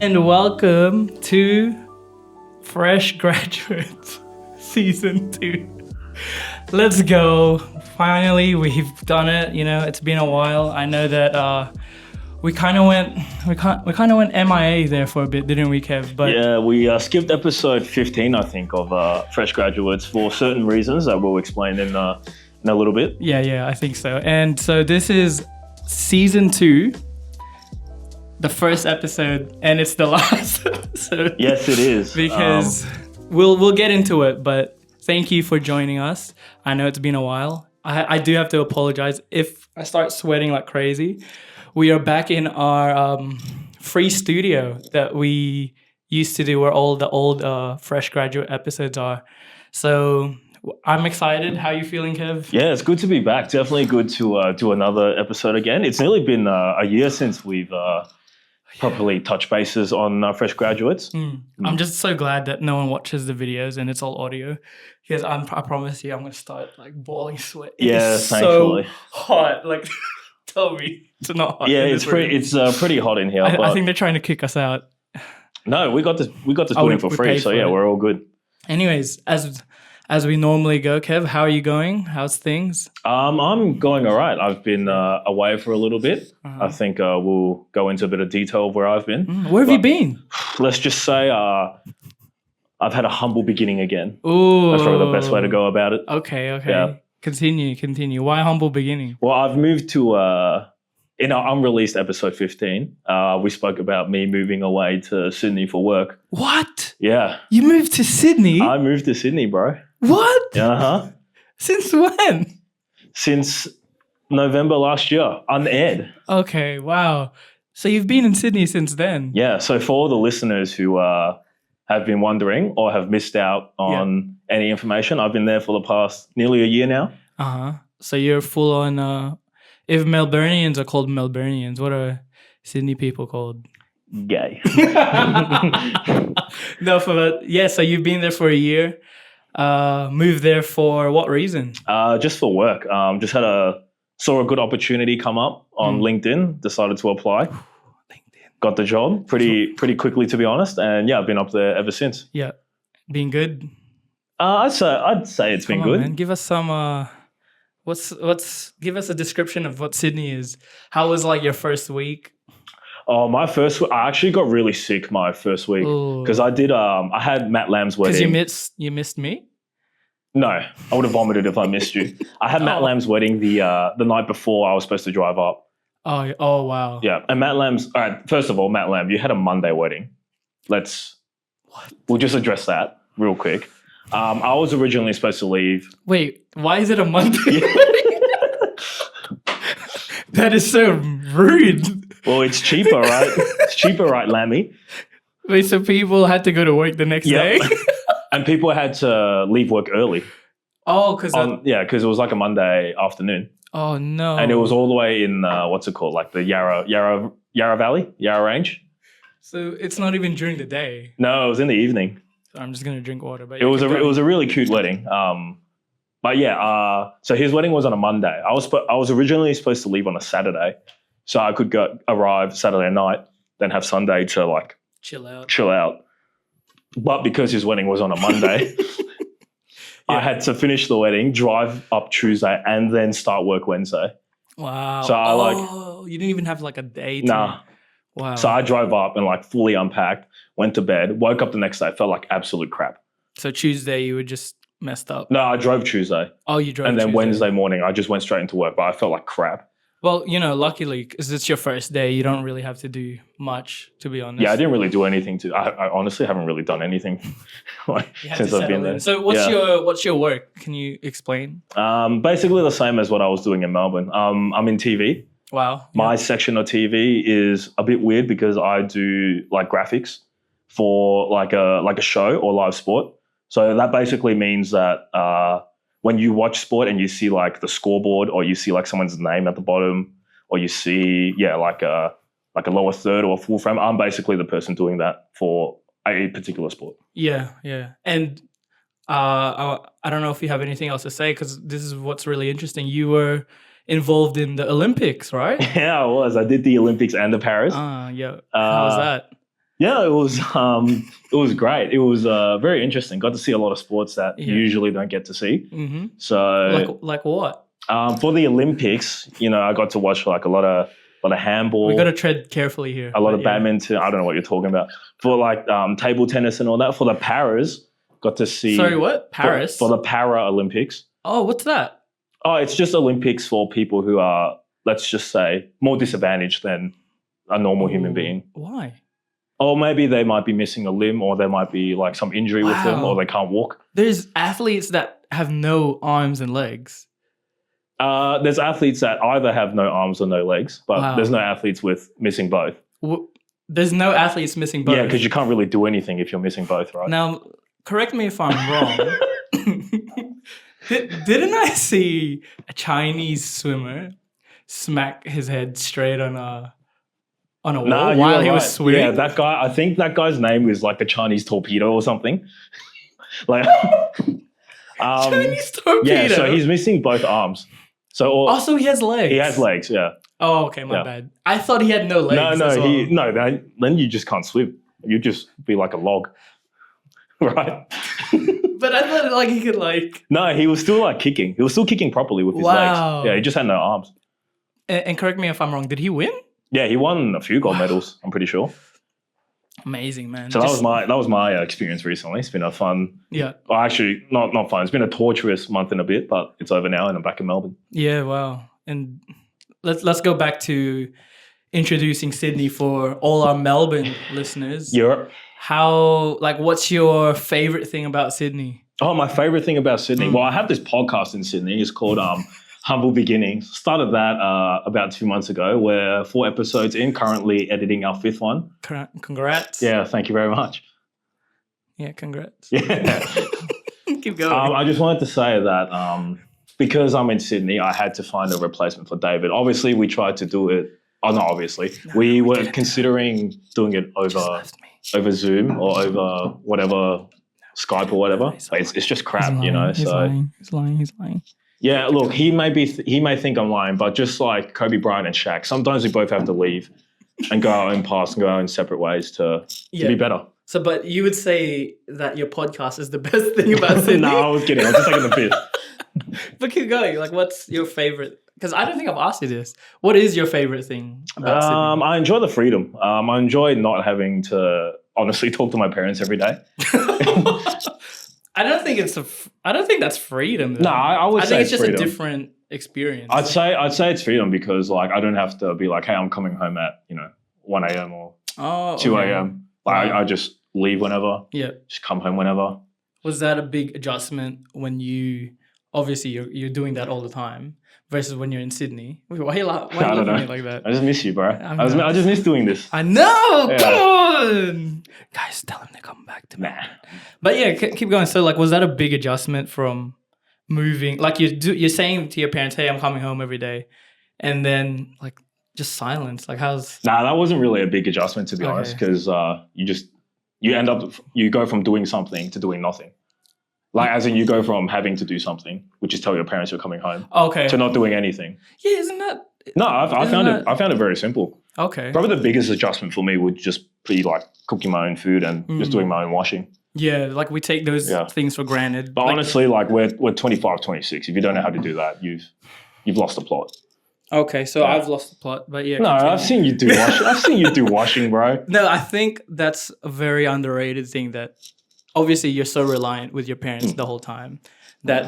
And welcome to Fresh Graduates Season 2. Let's go. Finally, we've done it. You know, it's been a while. I know that we kind of went MIA there for a bit, didn't we, Kev? But Yeah, we skipped episode 15, I think, of Fresh Graduates for certain reasons that we'll explain in a little bit. yeah, I think so. And so this is Season 2. The first episode, and it's the last episode. Yes, it is. Because we'll get into it, but thank you for joining us. I know it's been a while. I do have to apologize if I start sweating like crazy. We are back in our free studio that we used to do where all the old Fresh Graduate episodes are. So I'm excited. How you feeling, Kev? Yeah, it's good to be back. Definitely good to do another episode again. It's nearly been a year since we've properly touched bases on Fresh Graduates. I'm just so glad that no one watches the videos and it's all audio, because I promise you I'm gonna start like boiling sweat. Yeah, It's thankfully. so hot. Like, tell me it's not hot. Yeah, in it's this room. pretty hot in here. I but think they're trying to kick us out. no, we got this Oh, building for we free, paid so for yeah, it. we're all good. Anyways, as we normally go, Kev, how are you going? How's things? I'm going all right. I've been away for a little bit. Uh-huh. I think we'll go into a bit of detail of where I've been. Where have you But- been? Let's just say I've had a humble beginning again. Ooh, That's probably the best way to go about it. Okay. Yeah. Continue. Why humble beginning? Well, I've moved to, in our unreleased episode 15, we spoke about me moving away to Sydney for work. What? Yeah. You moved to Sydney? I moved to Sydney, bro. What? Uh-huh. Since when? Since November last year, unaired. Okay, wow. So you've been in Sydney since then? Yeah, so for all the listeners who have been wondering or have missed out on any information, I've been there for the past nearly a year now. Uh-huh. So you're full on, if Melburnians are called Melburnians, what are Sydney people called? Gay. No, so you've been there for a year. Moved there for what reason? Just for work. Just saw a good opportunity come up on LinkedIn, decided to apply. LinkedIn. Got the job pretty quickly, to be honest, and yeah, I've been up there ever since. Yeah. Being good? I'd say it's been Come on, good. man. Give us some, give us a description of what Sydney is. How was like your first week? Oh, I actually got really sick my first week Ooh. because I had Matt Lamb's wedding. Because you missed me? No, I would have vomited if I missed you. I had Matt Oh. Lamb's wedding the night before I was supposed to drive up. Oh wow. Yeah, and Matt Lamb's. All right, first of all, Matt Lamb, you had a Monday wedding. We'll just address that real quick. I was originally supposed to leave. Wait, why is it a Monday? That is so rude. Well, it's cheaper, right? It's cheaper, right, Lammy? Wait, so people had to go to work the next Yep. day? And people had to leave work early. Oh, because Because it was like a Monday afternoon. oh no. And it was all the way in, what's it called? Like the Yarra Valley? Yarra Range? So it's not even during the day. No, it was in the evening. So I'm just gonna drink water. But It was a really cute wedding. But yeah, so his wedding was on a Monday. I was originally supposed to leave on a Saturday, so I could arrive Saturday night, then have Sunday to like chill out. chill out. But because his wedding was on a Monday, I had to finish the wedding, drive up Tuesday, and then start work Wednesday. Wow. So you didn't even have like a day. Nah. Wow. So I drove up and like fully unpacked, went to bed, woke up the next day, felt like absolute crap. So Tuesday you were just messed up. No, I drove Tuesday. Oh, you drove. And then Tuesday. Wednesday morning, I just went straight into work, but I felt like crap. Well, luckily, because it's your first day, you don't really have to do much, to be honest. Yeah, I didn't really do anything I honestly haven't really done anything You had since to I've been settle there. in. So what's your work? Can you explain? Basically the same as what I was doing in Melbourne. I'm in TV. Wow. My section of TV is a bit weird because I do like graphics for like a show or live sport. So that basically means that when you watch sport and you see like the scoreboard or you see like someone's name at the bottom or you see like a lower third or a full frame, I'm basically the person doing that for a particular sport. Yeah. And I don't know if you have anything else to say, because this is what's really interesting. You were involved in the Olympics, right? Yeah, I was. I did the Olympics and the Paris. Yeah. How was that? Yeah, it was great. It was very interesting. Got to see a lot of sports that you Yeah. usually don't get to see. Mm-hmm. So Like what? for the Olympics, I got to watch like a lot of handball, We got to tread carefully here. a lot but of yeah. badminton. I don't know what you're talking about. For like table tennis and all that. For the paras, got to see. Sorry, what? for- Paris? for the Para Olympics. Oh, what's that? Oh, it's just Olympics for people who are, let's just say, more disadvantaged than a normal human Ooh, being. Why? Or maybe they might be missing a limb, or there might be like some injury with them, Wow. or they can't walk. There's athletes that have no arms and legs. There's athletes that either have no arms or no legs, but Wow. there's no athletes with missing both. There's no athletes missing both. Yeah, because you can't really do anything if you're missing both, right? Now, correct me if I'm wrong. Didn't I see a Chinese swimmer smack his head straight on a wall Nah, you while were he was right. swimming? Yeah, that guy. I think that guy's name is like the Chinese torpedo or something. Like, Chinese torpedo. yeah. So he's missing both arms. So also he has legs. he has legs. Yeah. Oh, okay, my Yeah. bad. I thought he had no legs. No, as well. Then you just can't swim. You just be like a log, right? But I thought like he could like. No, he was still like kicking. He was still kicking properly with his Wow. legs. Yeah, he just had no arms. And correct me if I'm wrong. Did he win? Yeah, he won a few gold medals. I'm pretty sure. Amazing, man. So that was my experience recently. It's been a fun. Yeah. Well, actually, not fun. It's been a torturous month and a bit, but it's over now, and I'm back in Melbourne. Yeah. Wow. And let's go back to introducing Sydney for all our Melbourne listeners. Europe. What's your favorite thing about Sydney? Oh, my favorite thing about Sydney. Well, I have this podcast in Sydney. It's called Humble Beginnings. Started that about 2 months ago. We're 4 episodes in, currently editing our 5th one. Congrats. Yeah, thank you very much. Yeah, congrats. Yeah. Keep going. I just wanted to say that because I'm in Sydney, I had to find a replacement for David. Obviously, we tried to do it. Oh, not obviously. We were considering doing it Just left me. over Zoom or over whatever, Skype or whatever. But it's just crap, you know. He's lying. Yeah, look, he may think I'm lying, but just like Kobe Bryant and Shaq, sometimes we both have to leave and go our own paths and go our own separate ways to be better. So, but you would say that your podcast is the best thing about Sydney? No, I was kidding. I was just taking the piss. But keep going. Like, what's your favorite? Because I don't think I've asked you this. What is your favorite thing about Sydney? I enjoy the freedom. I enjoy not having to honestly talk to my parents every day. I don't think that's freedom. Though. No, I would I say think it's just freedom. a different experience. I'd say it's freedom because like I don't have to be like, hey, I'm coming home at 1 a.m. or 2 okay. a.m. Like, I just leave whenever. Yeah. Just come home whenever. Was that a big adjustment when you obviously you're doing that all the time versus when you're in Sydney? Why are you looking I don't know. at me like that? I just miss you, bro. I'm I just miss doing this. I know. Yeah. Come on, guys, tell him to come back to me. Nah. But yeah, keep going. So like, was that a big adjustment from moving? Like you're saying to your parents, "Hey, I'm coming home every day," and then like just silence. Like how's Nah, that wasn't really a big adjustment to be Okay. honest, because you go from doing something to doing nothing. Like as in you go from having to do something, which is tell your parents you're coming home, okay? to not doing anything. Yeah, isn't that No, I Isn't found that- it. I found it very simple. okay? Probably the biggest adjustment for me would just be like cooking my own food and just doing my own washing. Yeah, like we take those Yeah. things for granted. But Like, honestly, like we're 25, 26. If you don't know how to do that, you've lost the plot. okay, so I've lost the plot, but yeah. No, continue. I've seen you do washing. I've seen you do washing, bro. No, I think that's a very underrated thing that obviously you're so reliant with your parents the whole time that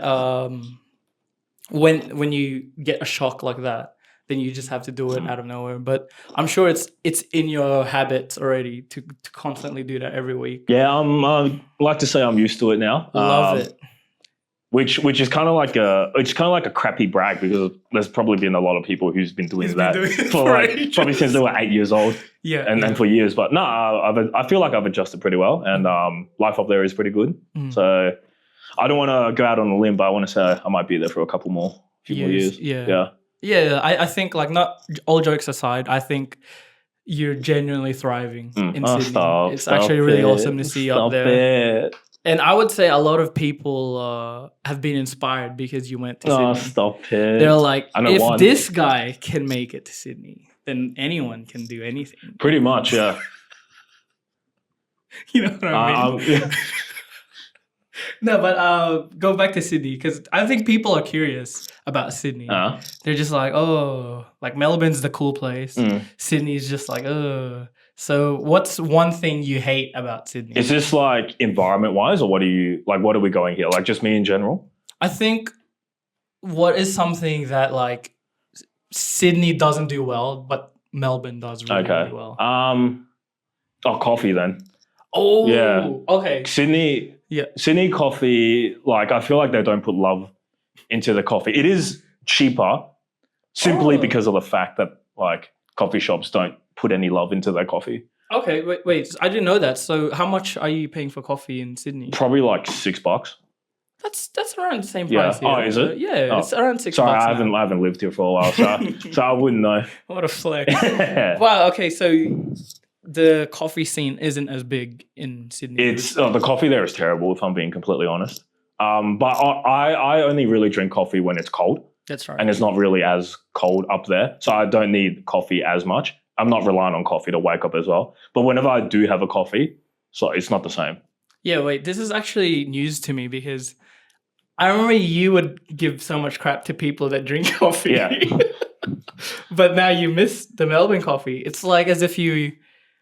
when you get a shock like that, then you just have to do it out of nowhere. But I'm sure it's in your habits already to constantly do that every week. Yeah, I like to say I'm used to it now. Love it. Which is kind of like a crappy brag because there's probably been a lot of people who's been doing Who's been that doing it for for like ages. probably since they were 8 years old Yeah. and for years. But no, I feel like I've adjusted pretty well and life up there is pretty good. So I don't want to go out on a limb, but I want to say I might be there for a few more years. Yeah. Yeah, I think like not all jokes aside, I think you're genuinely thriving in Oh, Sydney. It's actually really awesome to see you up there. It. And I would say a lot of people have been inspired because you went to Oh, Sydney. stop it. They're like, I know if one. this guy can make it to Sydney, then anyone can do anything. Pretty much, yeah. You know what I mean? No, but go back to Sydney because I think people are curious about Sydney. They're just like, oh, like Melbourne's the cool place. Sydney's just like, oh. So what's one thing you hate about Sydney? Is this like environment wise, or what are we going here? Like just me in general? I think what is something that like Sydney doesn't do well, but Melbourne does really, really well. Coffee then. Oh, yeah. Okay. Sydney coffee, like I feel like they don't put love into the coffee. It is cheaper simply because of the fact that like coffee shops don't put any love into their coffee. Okay, wait. I didn't know that. So how much are you paying for coffee in Sydney? Probably like $6. That's around the same price here. Oh, is it? Yeah, it's around $6. Sorry, I haven't lived here for a while, so I wouldn't know. What a flex. Wow, okay, so the coffee scene isn't as big in Sydney. It's the coffee there is terrible, if I'm being completely honest. But I only really drink coffee when it's cold. That's right. And it's not really as cold up there, so I don't need coffee as much. I'm not relying on coffee to wake up as well. But whenever I do have a coffee, so it's not the same. Yeah, wait, this is actually news to me because I remember you would give so much crap to people that drink coffee. Yeah. But now you miss the Melbourne coffee. It's like as if you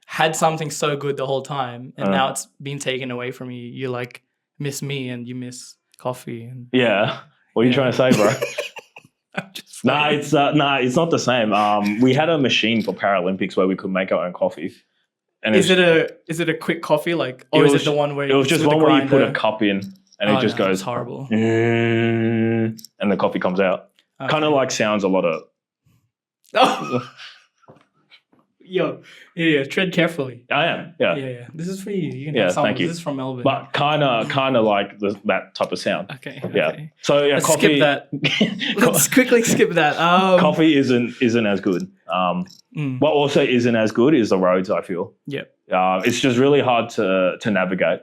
had something so good the whole time and now it's been taken away from you. You like miss me and you miss coffee. And, yeah. What are you trying to say, bro? It's not the same. We had a machine for Paralympics where we could make our own coffee. And is it a quick coffee is it the one where it was just one where you put a cup in and it just goes it's horrible. And the coffee comes out. Okay. Kind of like sounds a lot of Yo, yeah, tread carefully. I am, yeah. Yeah. This is for you. You can have some. Thank you. This is from Melbourne. But kind of like that type of sound. Okay. Yeah. So Let's coffee. Skip that. Let's quickly skip that. Coffee isn't as good. What also isn't as good is the roads, I feel. Yeah. It's just really hard to navigate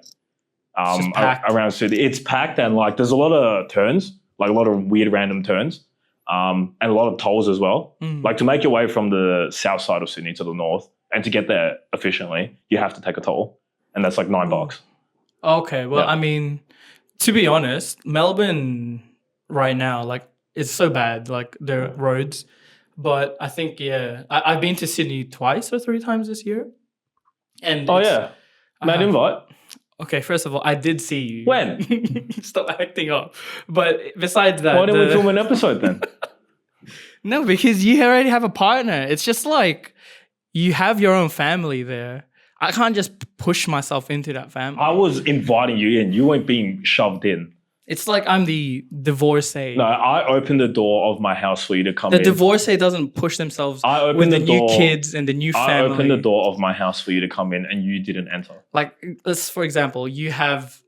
around Sydney. It's packed and like there's a lot of turns, like a lot of weird random turns. And a lot of tolls as well. Like to make your way from the south side of Sydney to the north and to get there efficiently, you have to take a toll. And that's like $9. Okay. Well, I mean, to be honest, Melbourne right now, like it's so bad, like the roads. But I think, I've been to Sydney twice or 3 times this year. And made invite. Okay, first of all, I did see you. When? Stop acting up. But besides that... Why didn't we film an episode then? No, because you already have a partner. It's just like you have your own family there. I can't just push myself into that family. I was inviting you in. You weren't being shoved in. It's like I'm the divorcee. No, I opened the door of my house for you to come in. The divorcee doesn't push themselves with the new kids and the new family. I opened the door of my house for you to come in and you didn't enter. Like, let's, for example, you have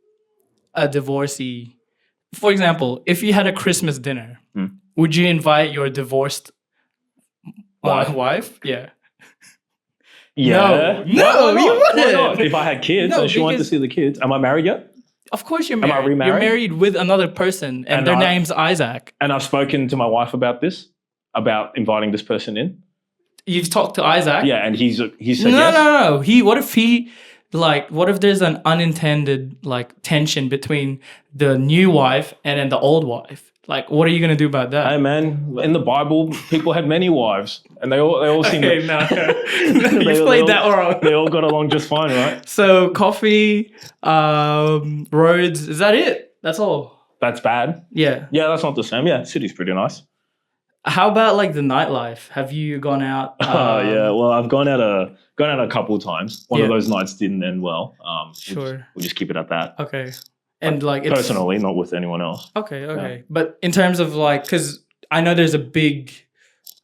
a divorcee. For example, if you had a Christmas dinner, would you invite your divorced wife? Yeah. Yeah. No, you wouldn't. Why not? If I had kids and she wanted to see the kids. Am I married yet? Of course you're married. Am I remarried? You're married with another person and their name's Isaac. And I've spoken to my wife about this, about inviting this person in. You've talked to Isaac? Yeah, and he said yes. No. What if there's an unintended tension between the new wife and then the old wife? Like, what are you going to do about that? Hey, man, in the Bible, people had many wives, and they all seemed okay, no. You played that wrong. They all got along just fine, right? So, coffee, roads, is that it? That's all? That's bad? Yeah. Yeah, that's not the same. Yeah, city's pretty nice. How about, the nightlife? Have you gone out? Yeah, well, I've gone out a couple of times. One of those nights didn't end well. Sure. We'll just keep it at that. Okay. And it's personally, not with anyone else. Okay. Yeah. But in terms of because I know there's a big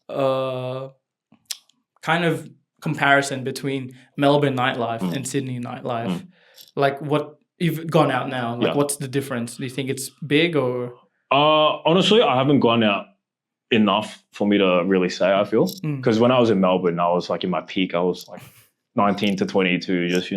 kind of comparison between Melbourne nightlife and Sydney nightlife. Like what you've gone out now, what's the difference? Do you think it's big or? Honestly, I haven't gone out enough for me to really say, I feel. Because when I was in Melbourne, I was in my peak. I was 19 to 22, just,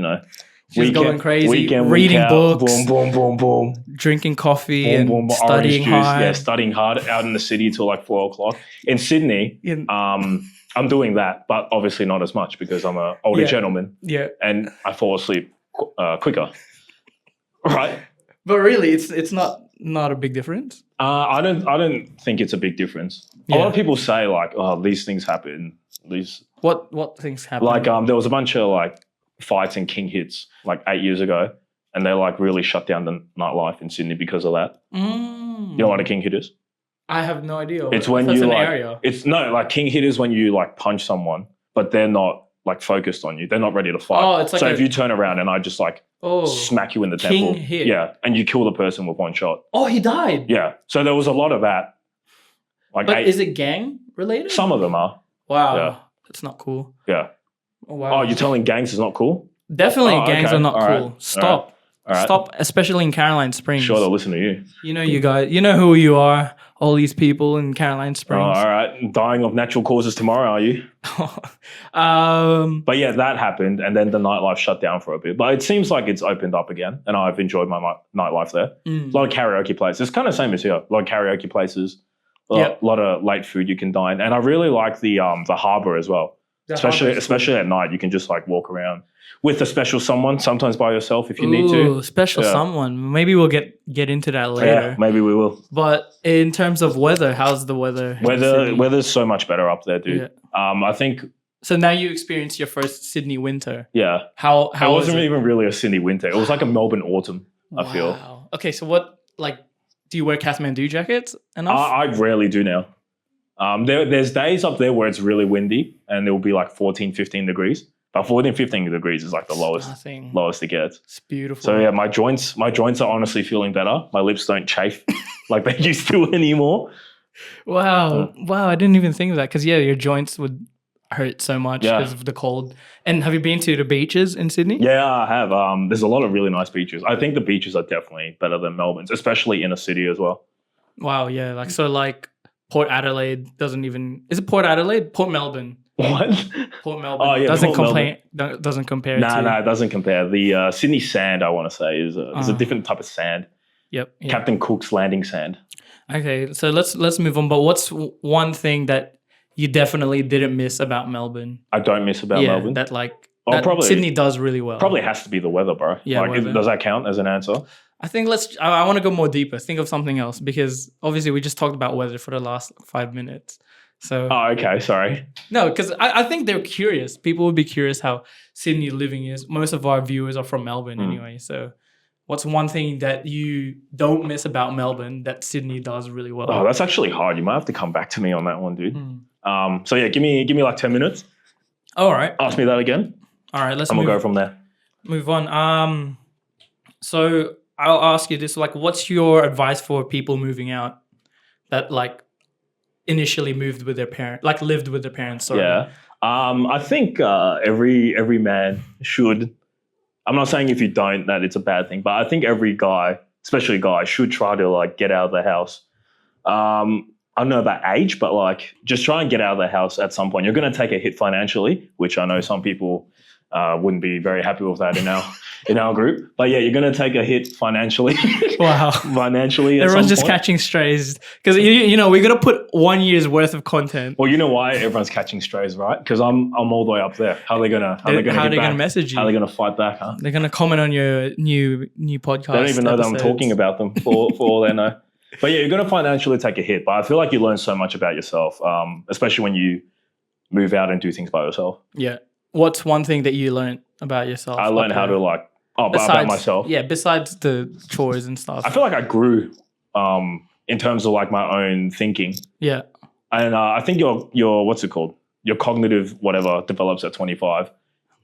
going crazy, reading books, boom, drinking coffee, and studying hard. Yeah, studying hard out in the city till 4:00. In Sydney, I'm doing that, but obviously not as much because I'm an older gentleman. Yeah, and I fall asleep quicker, right? But really, it's not a big difference. I don't think it's a big difference. A lot of people say like, oh, these things happen. These What things happen? like there was a bunch of like fights in King Hits like 8 years ago, and they like really shut down the nightlife in Sydney because of that. You know what a King Hit is? I have no idea. It's when That's you an like area. it's no like King Hit is when you like punch someone, but they're not like focused on you. They're not ready to fight. Oh, it's like so if you turn around and I just like smack you in the King temple, Hit. yeah, and you kill the person with one shot. Oh, he died. Yeah. So there was a lot of that. Like But is it gang related? some of them are. Wow. Yeah. That's not cool. Yeah. Oh, wow. Oh, you're telling gangs is not cool? Definitely Oh, gangs okay. are not All cool. right. Stop. All right. Stop, especially in Caroline Springs. Sure, they'll listen to you. You know you guys, you know who you are, all these people in Caroline Oh, Springs. all right. Dying of natural causes tomorrow, are you? But yeah, that happened, and then the nightlife shut down for a bit. But it seems like it's opened up again, and I've enjoyed my nightlife there. A lot of karaoke places. It's kind of same as here. A lot of karaoke places. A lot of late food you can dine, and I really like the harbour as well. Especially at night, you can just like walk around with a special someone. Sometimes by yourself if you need to. Special someone. Maybe we'll get into that later. Yeah, maybe we will. But in terms of weather, how's the weather? in Sydney? Weather's so much better up there, dude. Yeah. I think. So now you experienced your first Sydney winter. Yeah. How it wasn't even really a Sydney winter. It was like a Melbourne autumn. I feel. Wow. Okay, so what like do you wear Kathmandu jackets enough? I rarely do now. There's days up there where it's really windy and it will be like 14, 15 degrees. But 14, 15 degrees is like the lowest it gets. It's beautiful. So yeah, my joints are honestly feeling better. My lips don't chafe like they used to anymore. Wow. Wow, I didn't even think of that because your joints would hurt so much because of the cold. And have you been to the beaches in Sydney? Yeah, I have. There's a lot of really nice beaches. I think the beaches are definitely better than Melbourne's, especially in a city as well. Wow, yeah. Like Port Adelaide doesn't even... Is it Port Adelaide? Port Melbourne. What? Port Melbourne. Oh, yeah. Doesn't compare to... No, it doesn't compare. The Sydney sand, I want to say, is a different type of sand. Yep. Captain Cook's landing sand. Okay, so let's move on. But what's one thing that you definitely didn't miss about Melbourne? I don't miss about Melbourne? That probably Sydney does really well. Probably has to be the weather, bro. Yeah, like, weather. Does that count as an answer? I think I want to go more deeper. Think of something else because obviously we just talked about weather for the last 5 minutes. So Oh, okay. Sorry. no, because I think they're curious. People would be curious how Sydney living is. Most of our viewers are from Melbourne anyway. So what's one thing that you don't miss about Melbourne that Sydney does really well? Oh, that's actually hard. You might have to come back to me on that one, dude. So yeah, give me like 10 minutes. All right. Ask me that again. All right. Let's and we'll go from there. move on. So I'll ask you this: like, what's your advice for people moving out that like initially moved with their parents, like lived with their parents? Sorry. Yeah. I think every man should. I'm not saying if you don't that it's a bad thing, but I think every guy, especially guys, should try to like get out of the house. I don't know about age, but like just try and get out of the house at some point. You're going to take a hit financially, which I know some people wouldn't be very happy with that in our group. But yeah, you're going to take a hit financially. Wow. Financially, Everyone's just point. catching strays because you know we're gonna put 1 year's worth of content. Well, you know why everyone's catching strays, right? Because I'm all the way up there. How are they gonna message you? How are they gonna fight back? Huh? They're gonna comment on your new podcast. They don't even know that I'm talking about them for all they know. But yeah, you're gonna financially take a hit. But I feel like you learn so much about yourself, especially when you move out and do things by yourself. Yeah. What's one thing that you learned about yourself? I learned how to like about myself. Yeah, besides the chores and stuff. I feel like I grew in terms of like my own thinking. Yeah. And I think your what's it called? Your cognitive whatever develops at 25.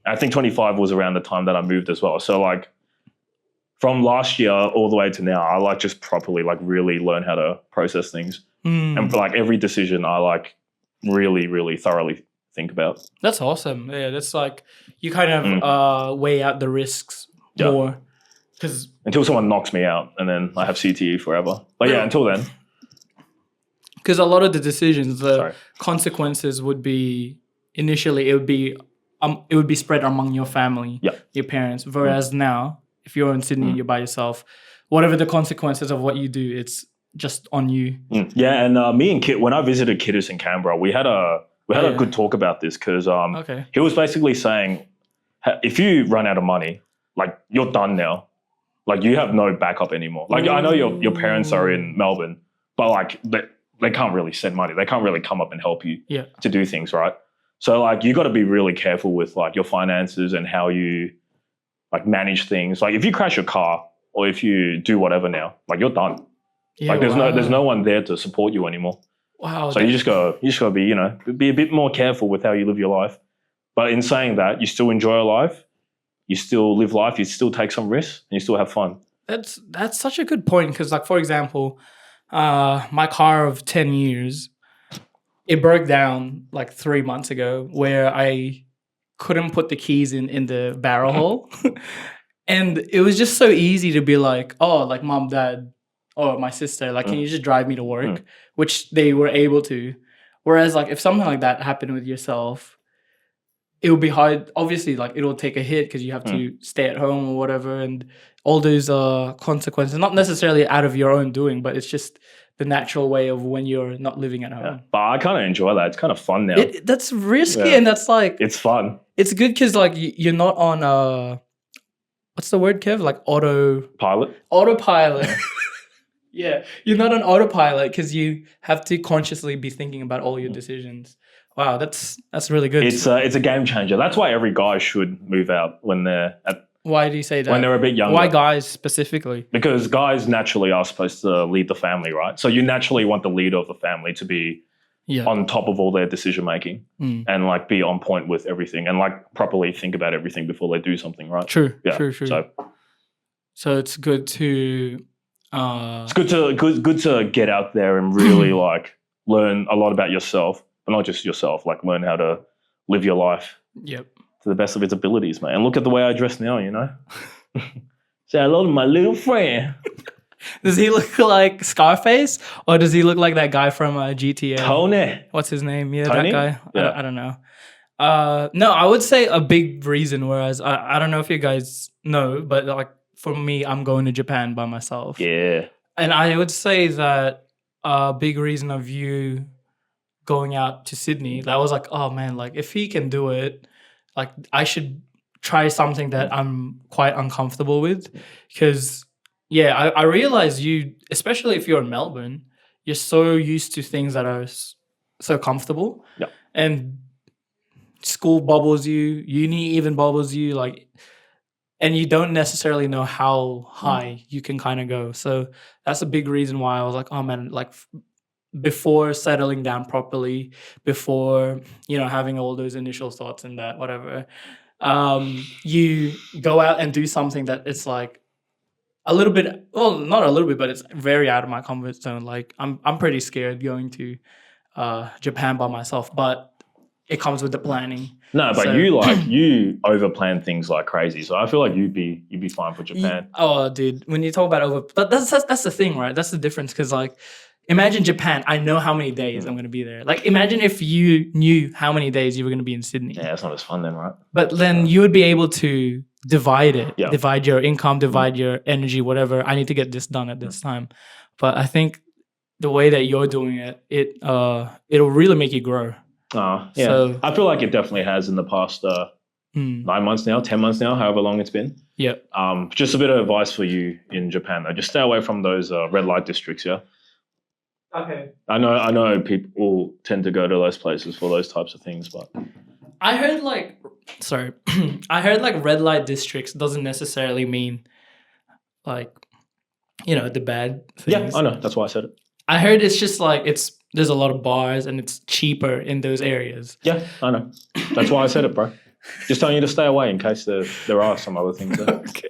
I think 25 was around the time that I moved as well. So like from last year all the way to now, I like just properly like really learn how to process things. And for like every decision I like really, really thoroughly think about. That's awesome. Yeah, that's like you kind of weigh out the risks more. Because until someone knocks me out and then I have CTE forever. But yeah, until then. Because a lot of the decisions, the consequences would be initially it would be spread among your family, your parents. Whereas now, if you're in Sydney and you're by yourself, whatever the consequences of what you do, it's just on you. Yeah, and me and Kit, when I visited Kittis in Canberra, we had a good talk about this because he was basically saying if you run out of money, like you're done now. Like you have no backup anymore. Like I know your parents are in Melbourne, but like they can't really send money. They can't really come up and help you Yeah. to do things, right? So like you got to be really careful with like your finances and how you like manage things. Like if you crash your car or if you do whatever now, like you're done. Yeah, Like there's no one there to support you anymore. Wow. So you just gotta be, you know, be a bit more careful with how you live your life. But in saying that, you still enjoy life, you still live life, you still take some risks, and you still have fun. That's such a good point because, like, for example, my car of 10 years, it broke down like 3 months ago where I couldn't put the keys in the barrel hole. And it was just so easy to be like, oh, like mom, dad, or my sister, like, can you just drive me to work? Which they were able to. Whereas, like, if something like that happened with yourself, it would be hard. Obviously, like, it'll take a hit because you have to stay at home or whatever, and all those consequences, not necessarily out of your own doing, but it's just the natural way of when you're not living at home. Yeah. But I kind of enjoy that. It's kind of fun now. That's risky, and that's like, it's fun. it's good because, like, you're not on what's the word, Kev? Like autopilot. Yeah, you're not on autopilot because you have to consciously be thinking about all your decisions. Wow, that's really good. It's a game changer. That's why every guy should move out when they're Why do you say that? when they're a bit younger. Why guys specifically? Because guys naturally are supposed to lead the family, right? So you naturally want the leader of the family to be on top of all their decision making and like be on point with everything and like properly think about everything before they do something, right? True. Yeah. True. So it's good to. It's good to get out there and really like learn a lot about yourself, but not just yourself. Like learn how to live your life. Yep. To the best of its abilities, mate. And look at the way I dress now, you know. Say hello to my little friend. Does he look like Scarface, or does he look like that guy from GTA? Tony. What's his name? Yeah, Tony? that guy. Yeah. I don't know. No, I would say a big reason. Whereas I don't know if you guys know, but like for me, I'm going to Japan by myself. Yeah. And I would say that a big reason of you going out to Sydney, that was like, oh man, like if he can do it, like I should try something that I'm quite uncomfortable with. Because, yeah, I realize you, especially if you're in Melbourne, you're so used to things that are so comfortable. Yeah. And school bubbles you, uni even bubbles you, like, and you don't necessarily know how high you can kind of go. So that's a big reason why I was like, oh man, like before settling down properly, before, you know, having all those initial thoughts and that, whatever, you go out and do something that it's like a little bit, well, not a little bit, but it's very out of my comfort zone. Like I'm pretty scared going to Japan by myself, but it comes with the planning. No, but So- you over plan things like crazy. So I feel like you'd be fine for Japan. Oh, dude, when you talk about but that's the thing, right? That's the difference. Because like, imagine Japan. I know how many days I'm going to be there. Like, imagine if you knew how many days you were going to be in Sydney. Yeah, it's not as fun then, right? But then you would be able to divide it, Yeah. divide your income, divide your energy, whatever. I need to get this done at this time. But I think the way that you're doing it, it'll really make you grow. Yeah. So- I feel like it definitely has in the past 9 months now, 10 months now, however long it's been. Yeah. Just a bit of advice for you in Japan though. Just stay away from those red light districts, yeah? Okay. I know people tend to go to those places for those types of things, but I heard like red light districts doesn't necessarily mean like, you know, the bad things. yeah, I know. That's why I said it. I heard it's just like there's a lot of bars and it's cheaper in those areas. Yeah, I know. That's why I said it, bro. Just telling you to stay away in case there are some other things there. Okay.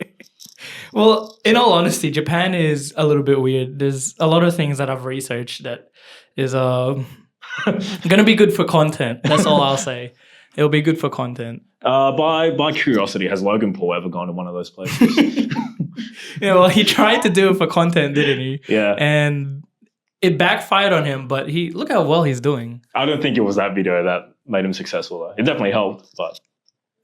Well, in all honesty, Japan is a little bit weird. There's a lot of things that I've researched that is going to be good for content. That's all I'll say. It'll be good for content. By curiosity, has Logan Paul ever gone to one of those places? Yeah, well, he tried to do it for content, didn't he? Yeah. And it backfired on him, but look how well he's doing. I don't think it was that video that made him successful though. It definitely helped, but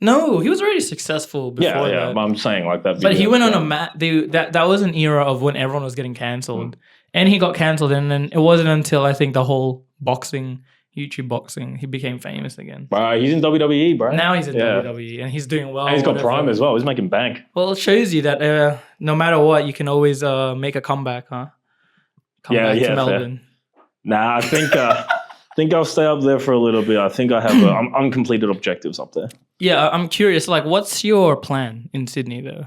No, he was already successful before yeah. that. But I'm saying like that video. But he went on that was an era of when everyone was getting cancelled. And he got cancelled, and then it wasn't until I think the whole boxing YouTube boxing. He became famous again. Bro, he's in WWE, bro. Now he's in Yeah. WWE and he's doing well. And he's got whatever. Prime as well. He's making bank. Well, it shows you that no matter what, you can always make a comeback, huh? Come Yeah, back yeah, to fair. Melbourne. Nah, I think I'll stay up there for a little bit. I think I have uncompleted objectives up there. Yeah, I'm curious. Like, what's your plan in Sydney, though?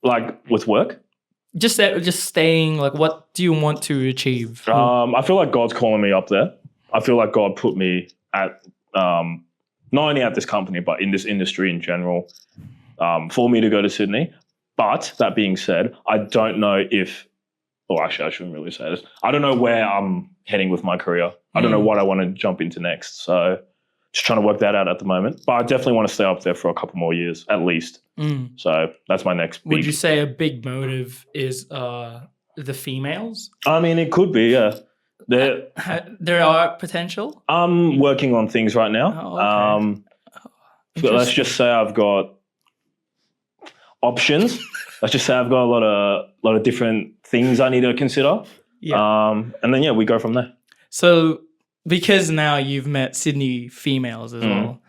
Like with work. Just staying. Like, what do you want to achieve? I feel like God's calling me up there. I feel like God put me at not only at this company but in this industry in general for me to go to Sydney. But that being said, I don't know if, or actually I shouldn't really say this. I don't know where I'm heading with my career. I don't know what I want to jump into next. So just trying to work that out at the moment. But I definitely want to stay up there for a couple more years at least. So that's my next big. Would you say a big motive is the females? I mean, it could be, yeah. There are potential. I'm working on things right now. Oh, okay. So let's just say I've got options. Let's just say I've got a lot of different things I need to consider. Yeah. And then we go from there. So because now you've met Sydney females as well,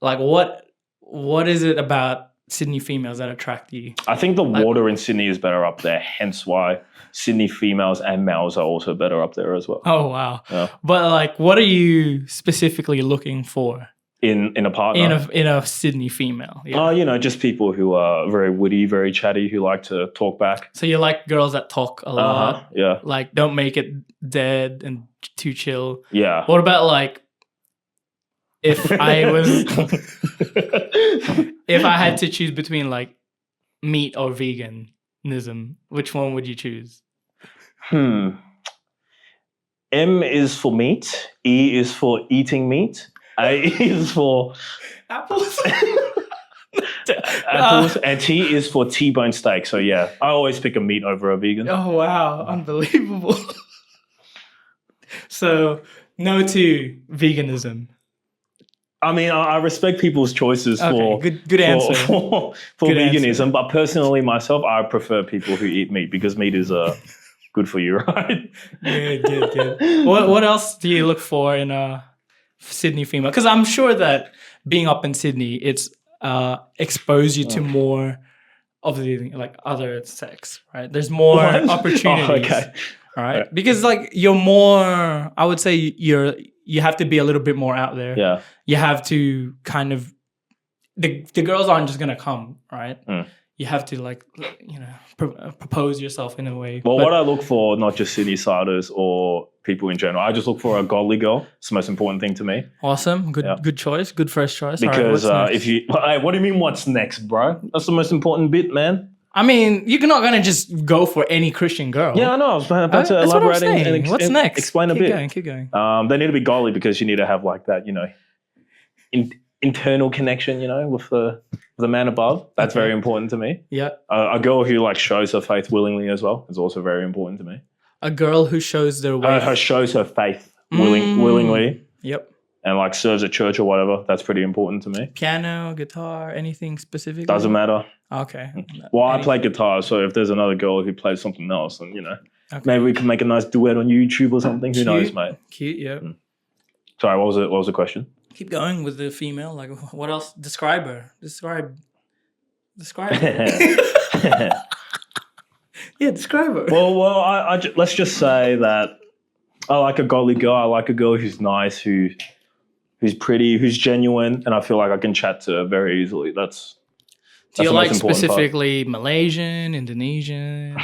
like what is it about Sydney females that attract you? I think the water in Sydney is better up there, hence why Sydney females and males are also better up there as well. Oh wow. Yeah. But like what are you specifically looking for In a partner? in a Sydney female? Yeah. Just people who are very witty, very chatty, who like to talk back. So you like girls that talk a lot, Yeah. like don't make it dead and too chill. Yeah. What about like if I was if I had to choose between like meat or veganism, which one would you choose? M is for meat, E is for eating meat, A is for Apples. apples, and T is for T-bone steak. So yeah, I always pick a meat over a vegan. Oh wow, unbelievable. So no to veganism. I mean, I respect people's choices for good answer. for Good veganism, answer. but personally myself, I prefer people who eat meat because meat is good for you, right? Good. What else do you look for in a Sydney female? Because I'm sure that being up in Sydney, it's exposed you to more of the like other sex, right? There's more What? opportunities. Oh, okay. All right. Because like you're more, I would say you have to be a little bit more out there. Yeah. You have to kind of, the girls aren't just going to come, right? You have to like, propose yourself in a way. Well, what I look for, not just Sydney siders or people in general, I just look for a godly girl. It's the most important thing to me. Awesome. Good choice. Good first choice. All right, Because what's next? if you, hey, what do you mean what's next, bro? That's the most important bit, man. I mean, you're not going to just go for any Christian girl. Yeah, I know. I was about to That's what I'm elaborate saying. and What's next? explain a Keep bit. Keep going. They need to be godly because you need to have like that, internal connection, with the man above. That's very important to me. Yeah. A girl who like shows her faith willingly as well is also very important to me. A girl who shows their way. Her shows her faith willingly Yep. and like serves at church or whatever. That's pretty important to me. Piano, guitar, anything specific? Doesn't matter. Okay. Well, I play guitar, so if there's another girl who plays something else, then Okay. maybe we can make a nice duet on YouTube or something. Who knows, mate? Cute, yeah. Sorry, what was the question? Keep going with the female. Like, what else? Describe her. Describe her. Yeah, describe her. Well, let's just say that I like a godly girl. I like a girl who's nice, who's pretty, who's genuine, and I feel like I can chat to her very easily. Do you the like most important part. specifically Malaysian, Indonesian?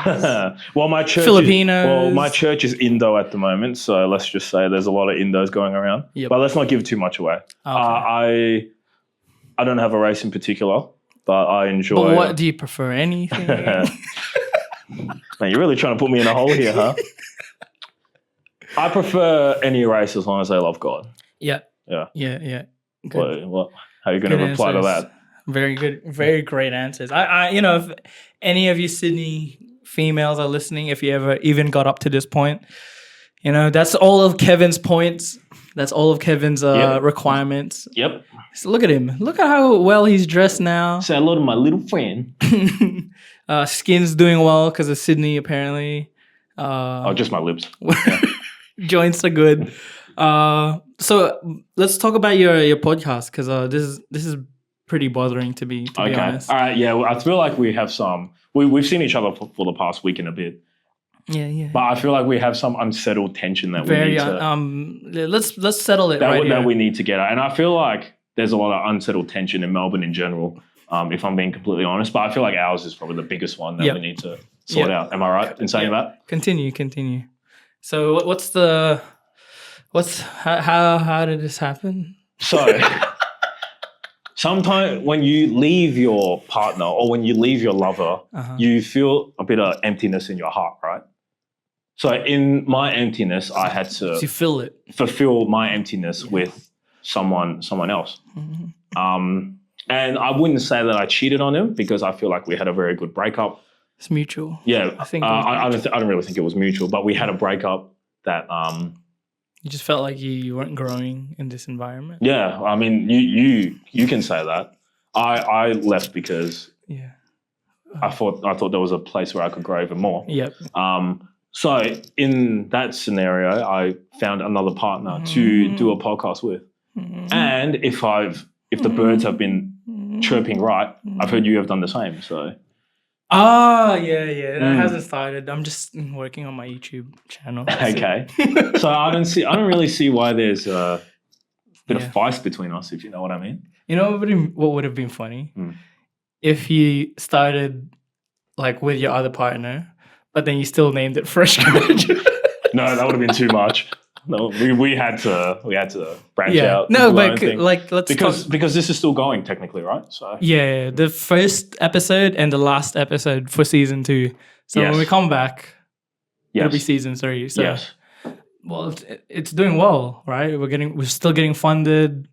Well, my church Filipinos. my church is Indo at the moment, so let's just say there's a lot of Indos going around. Yep. But let's not give too much away. Okay. I don't have a race in particular, but I enjoy. But what do you prefer? Anything? Man, you're really trying to put me in a hole here, huh? I prefer any race as long as they love God. Yeah. Yeah. Good. What? How are you going to reply to answers. that? Very good. Very great answers. I if any of you Sydney females are listening, if you ever even got up to this point, that's all of Kevin's points. That's all of Kevin's requirements. Yep. So look at him. Look at how well he's dressed now. Say hello to my little friend. Skin's doing well because of Sydney, apparently. Just my lips. Joints are good. So let's talk about your podcast because this is pretty bothering to be honest. All right. Yeah. Well, I feel like we have some. We've seen each other for the past week and a bit, Yeah. but I feel like we have some unsettled tension that we Very need to let's settle it right that here. we need to get at. And I feel like there's a lot of unsettled tension in Melbourne in general. If I'm being completely honest, but I feel like ours is probably the biggest one that we need to sort out. Am I right in saying that? Continue. So how did this happen? So sometimes when you leave your partner or when you leave your lover, you feel a bit of emptiness in your heart, right? So in my emptiness, I had to You feel it. fulfill my emptiness with someone else. And I wouldn't say that I cheated on him because I feel like we had a very good breakup. It's mutual. Yeah, I think I don't really think it was mutual, but we had a breakup that you just felt like you weren't growing in this environment. yeah, I mean you can say that. I left because I thought there was a place where I could grow even more. Yep. So in that scenario, I found another partner to do a podcast with. And if the birds have been chirping right, I've heard you have done the same. So That hasn't started. I'm just working on my YouTube channel. That's okay. So I don't really see why there's a bit of feist between us, if you know what I mean. You know what would have been funny? If you started like with your other partner, but then you still named it Fresh Graduate. No, that would have been too much. No, we had to branch out. No, do our own but thing. like let's talk. because this is still going technically, right? So Yeah, the first episode and the last episode for season 2. So when we come back, it'll be season 3. So yes. well, it's doing well, right? We're still getting funded.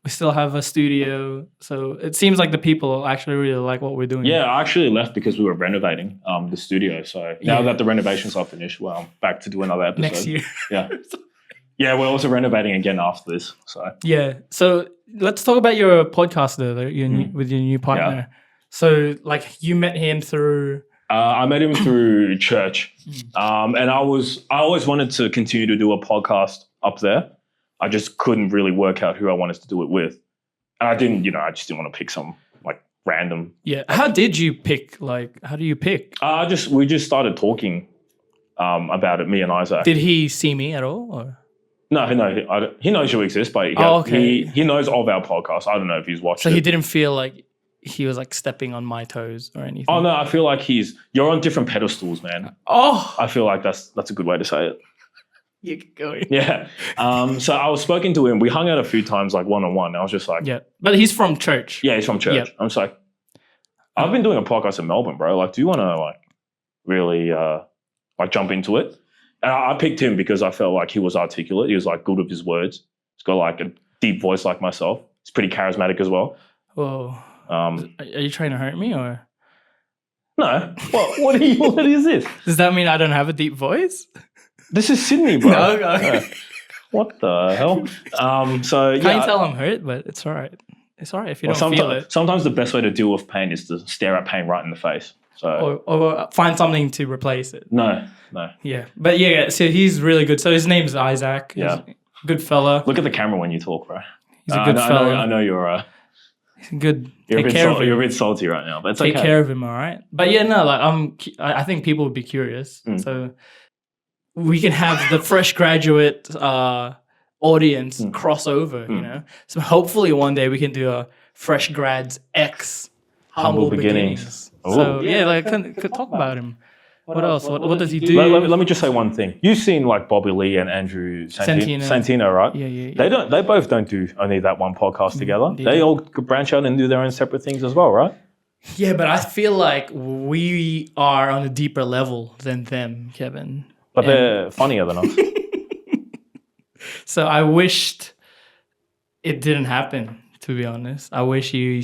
We still have a studio, so it seems like the people actually really like what we're doing. Yeah, I actually left because we were renovating the studio. So now that the renovations are finished, well, I'm back to do another episode. Next year. Yeah. Yeah, we're also renovating again after this. So yeah. So let's talk about your podcast though, with your new partner. Yeah. So like you met him through. I met him through church, and I always wanted to continue to do a podcast up there. I just couldn't really work out who I wanted to do it with, and I just didn't want to pick some like random. Yeah. How did you pick? Like, how do you pick? We just started talking about it, me and Isaac. Did he see me at all? Or? No, he knows you exist, but he knows of our podcast. I don't know if he's watched it. So he didn't feel like he was like stepping on my toes or anything. Oh no, I feel like you're on different pedestals, man. Oh, I feel like that's a good way to say it. you get going. Yeah. So I was spoken to him. We hung out a few times, like one-on-one. I was just like, Yeah, but he's from church. yeah, he's from church. Yep. I'm just like, I've been doing a podcast in Melbourne, bro. Like, do you want to like really like jump into it? And I picked him because I felt like he was articulate. He was like good with his words. He's got like a deep voice like myself. He's pretty charismatic as well. Whoa. Are you trying to hurt me or? No. What is this? Does that mean I don't have a deep voice? This is Sydney, bro. No. What the hell? So yeah. Can't tell I'm hurt, but it's all right. It's all right if you don't feel it. Sometimes the best way to deal with pain is to stare at pain right in the face. So Or find something to replace it. no. Yeah. But yeah, so he's really good. So his name's Isaac. Yeah. He's a good fella. Look at the camera when you talk, bro. He's a good fella. I know you're He's good. you're Take care of him. you're a bit salty right now, but it's Take okay. care of him, all right? But yeah, no, like I think people would be curious. So we can have the fresh graduate audience crossover, you know? So hopefully one day we can do a Fresh Grads X Humble Beginnings. So yeah, like could talk about him. What else? What does he do? Let me just say one thing. You've seen like Bobby Lee and Andrew Santino, right? Yeah. They both don't do only that one podcast together. They all branch out and do their own separate things as well, right? Yeah, but I feel like we are on a deeper level than them, Kevin. But they're funnier than us. So I wished it didn't happen, to be honest. I wish you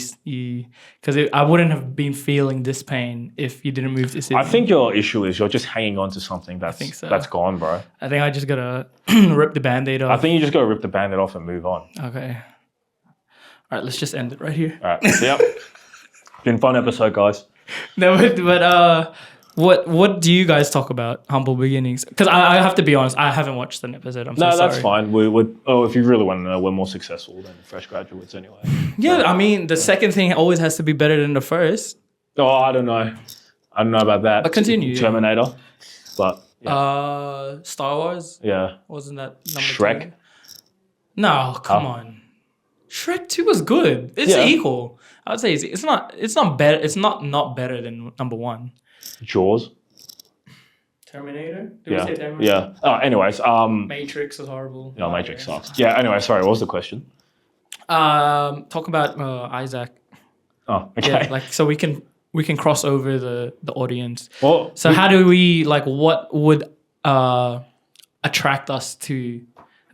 because I wouldn't have been feeling this pain if you didn't move to Sydney. I think your issue is you're just hanging on to something that's gone, bro. I think I just gotta rip the Band-Aid off. I think you just gotta rip the Band-Aid off and move on. Okay. All right, let's just end it right here. All right. Yep. Been a fun episode, guys. No, but What do you guys talk about? Humble beginnings? Because I have to be honest, I haven't watched an episode. I'm so No, sorry. that's fine. If you really want to know, we're more successful than fresh graduates anyway. Yeah, I mean, the second thing always has to be better than the first. Oh, I don't know. I don't know about that. But continue. Terminator. But yeah. Star Wars, Yeah. wasn't that number Shrek? 2? No, come on. Shrek 2 was good. It's Yeah. equal. I would say it's not better. It's not better than number 1. Jaws. Terminator? Did we Yeah. say Terminator? Yeah. Anyways, Matrix is horrible. no, Matrix sucks. Yeah. Anyway, sorry. What was the question? Talk about Isaac. Oh, okay. Yeah, like so we can cross over the audience. Well, So how do we like what would attract us to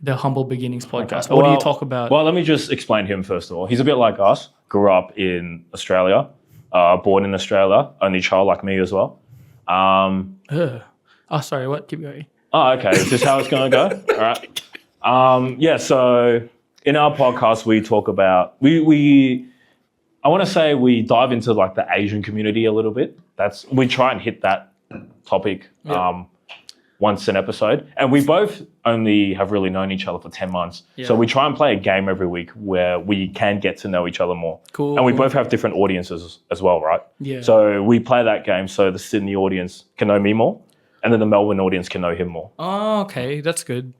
the Humble Beginnings podcast? What do you talk about? Well, let me just explain him first of all. He's a bit like us. Grew up in Australia, born in Australia, only child like me as well. Ugh. Oh, sorry. What? Keep going. Oh, okay. Is this how it's going to go? All right. Yeah. So in our podcast, we talk about I want to say we dive into like the Asian community a little bit. We try and hit that topic once an episode, and we both only have really known each other for 10 months. Yeah. So we try and play a game every week where we can get to know each other more. Cool. And we both have different audiences as well, right? Yeah. So we play that game so the Sydney audience can know me more, and then the Melbourne audience can know him more. Oh, okay. That's good.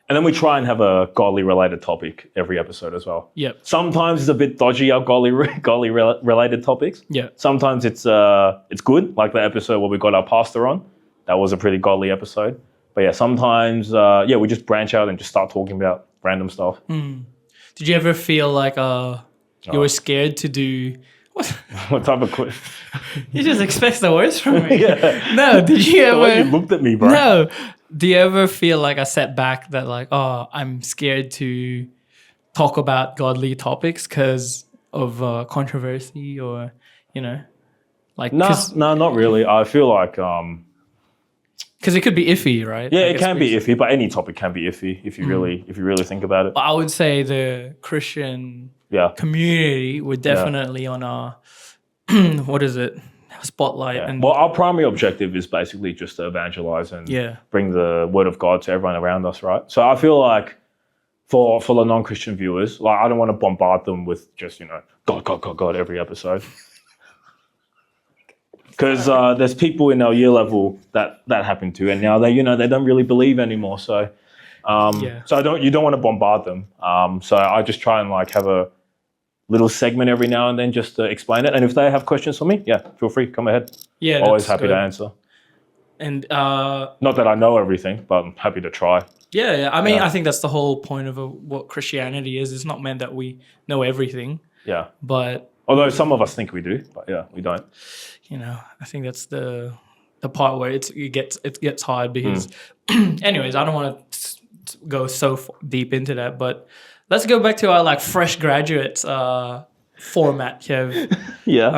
And then we try and have a godly related topic every episode as well. Yep. Sometimes it's a bit dodgy, our godly related topics. Yeah. Sometimes it's good, like the episode where we got our pastor on. That was a pretty godly episode. But yeah, sometimes we just branch out and just start talking about random stuff. Did you ever feel like you were scared to do? What? What type of quiz? You just expect the worst from me. Yeah. No. Did you The way ever? you looked at me, bro. No. Do you ever feel like a setback that like, oh, I'm scared to talk about godly topics because of controversy or, like, No, not really. I feel like because it could be iffy, right? yeah, Like, it can be iffy, but any topic can be iffy if you really think about it. I would say the Christian Yeah. community were definitely on our what is it, spotlight. Yeah. And Well, our primary objective is basically just to evangelize and bring the word of God to everyone around us, right? So I feel like for the non-Christian viewers, like I don't want to bombard them with just, God every episode. Because there's people in our year level that happen to, and now they don't really believe anymore. So you don't want to bombard them. So I just try and like have a little segment every now and then just to explain it. And if they have questions for me, feel free, come ahead. Yeah, always that's happy good. to answer. And Not that I know everything, but I'm happy to try. yeah. I mean, I think that's the whole point of what Christianity is. It's not meant that we know everything, Yeah. but Although some of us think we do, but yeah, we don't. I think that's the part where it gets hard because, anyways, I don't want to go so deep into that, but let's go back to our like fresh graduates format, Kev. Yeah.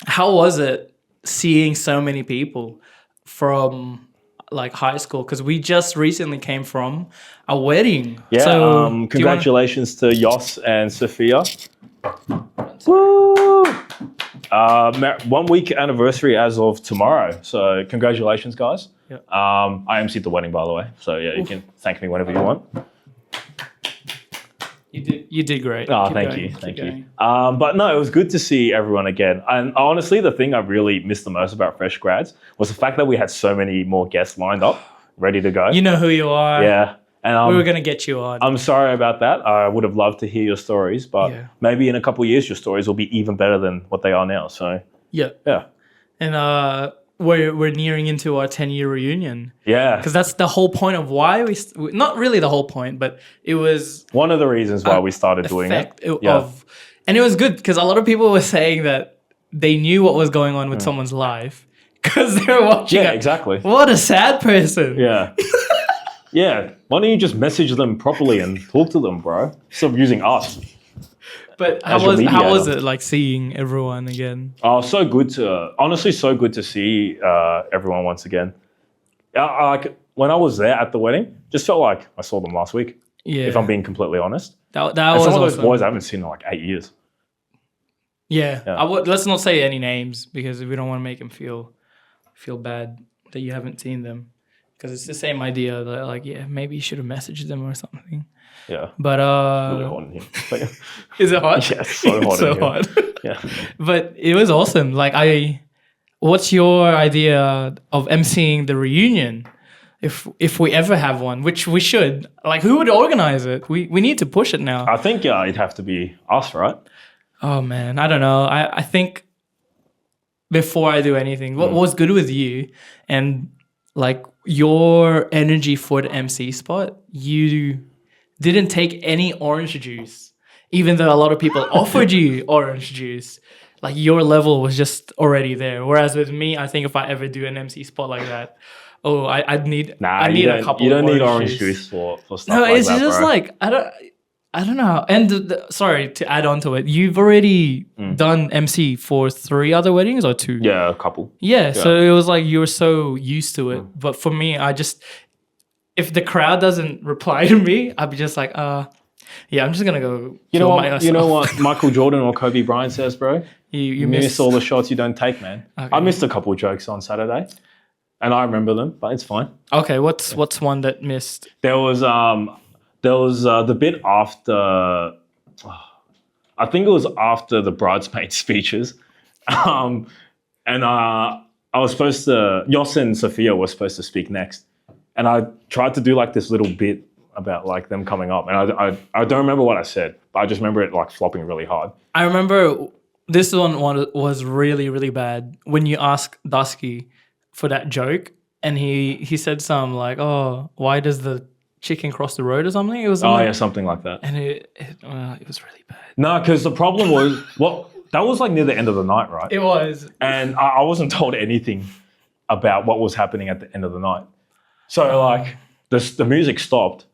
How was it seeing so many people from like high school? Because we just recently came from a wedding. Yeah. So, do you wanna- Congratulations to Yoss and Sophia. Woo! 1 week anniversary as of tomorrow. So congratulations, guys. Yeah. I emceed the wedding, by the way. So yeah, you can thank me whenever you want. You did great. Oh, Keep thank going, you, keep thank you. going. But no, it was good to see everyone again. And honestly, the thing I really missed the most about Fresh Grads was the fact that we had so many more guests lined up, ready to go. You know who you are. Yeah. And We were gonna get you on. I'm sorry about that. I would have loved to hear your stories, but maybe in a couple of years, your stories will be even better than what they are now. So yeah. And we're nearing into our 10-year reunion yeah. because that's the whole point of why not really the whole point, but it was One of the reasons why we started doing it. And it was good because a lot of people were saying that they knew what was going on with someone's life because they were watching. Yeah, it. exactly. What a sad person. Yeah. Yeah. Why don't you just message them properly and talk to them, bro? Stop using us. But As your how was mediator. it like seeing everyone again? Oh, so good to see everyone once again. Like when I was there at the wedding, just felt like I saw them last week. Yeah. If I'm being completely honest. that And was some of those awesome. boys I haven't seen in like 8 years. Yeah. Yeah. Let's not say any names because we don't want to make him feel feel bad that you haven't seen them because it's the same idea that like maybe you should have messaged them or something. Yeah. But Really hot in here. But, is it hot? yeah, it's so hot It's so in here. hot. Yeah. But it was awesome. Like what's your idea of emceeing the reunion? If we ever have one, which we should, like who would organize it? We need to push it now. I think it'd have to be us, right? Oh man, I don't know. I think before I do anything, what was good with you and like your energy for the MC spot, you didn't take any orange juice, even though a lot of people offered you orange juice. Like your level was just already there. Whereas with me, I think if I ever do an MC spot like that, I need a couple. You don't of need orange orange juice for stuff No, like it's that, just bro. like I don't know. And sorry to add on to it, you've already done MC for 3 other weddings or 2? Yeah, a couple. Yeah, so it was like you were so used to it. But for me, if the crowd doesn't reply to me, I'd be just like, I'm just gonna go. You know kill what? myself. You know what Michael Jordan or Kobe Bryant says, bro. You miss miss all the shots you don't take, man. Okay. I missed a couple of jokes on Saturday, and I remember them, but it's fine. Okay, what's one that missed? There was the bit after. I think it was after the bridesmaid speeches, and I was supposed to. Yoss and Sophia were supposed to speak next, and I tried to do like this little bit about like them coming up, and I don't remember what I said, but I just remember it like flopping really hard. I remember this one was really, really bad when you asked Dusky for that joke, and he said something like, "Oh, why does the chicken cross the road?" or something. It was Something like that. and it was really bad. No, because the problem was that was like near the end of the night, right? It was. And I wasn't told anything about what was happening at the end of the night. So like the music stopped,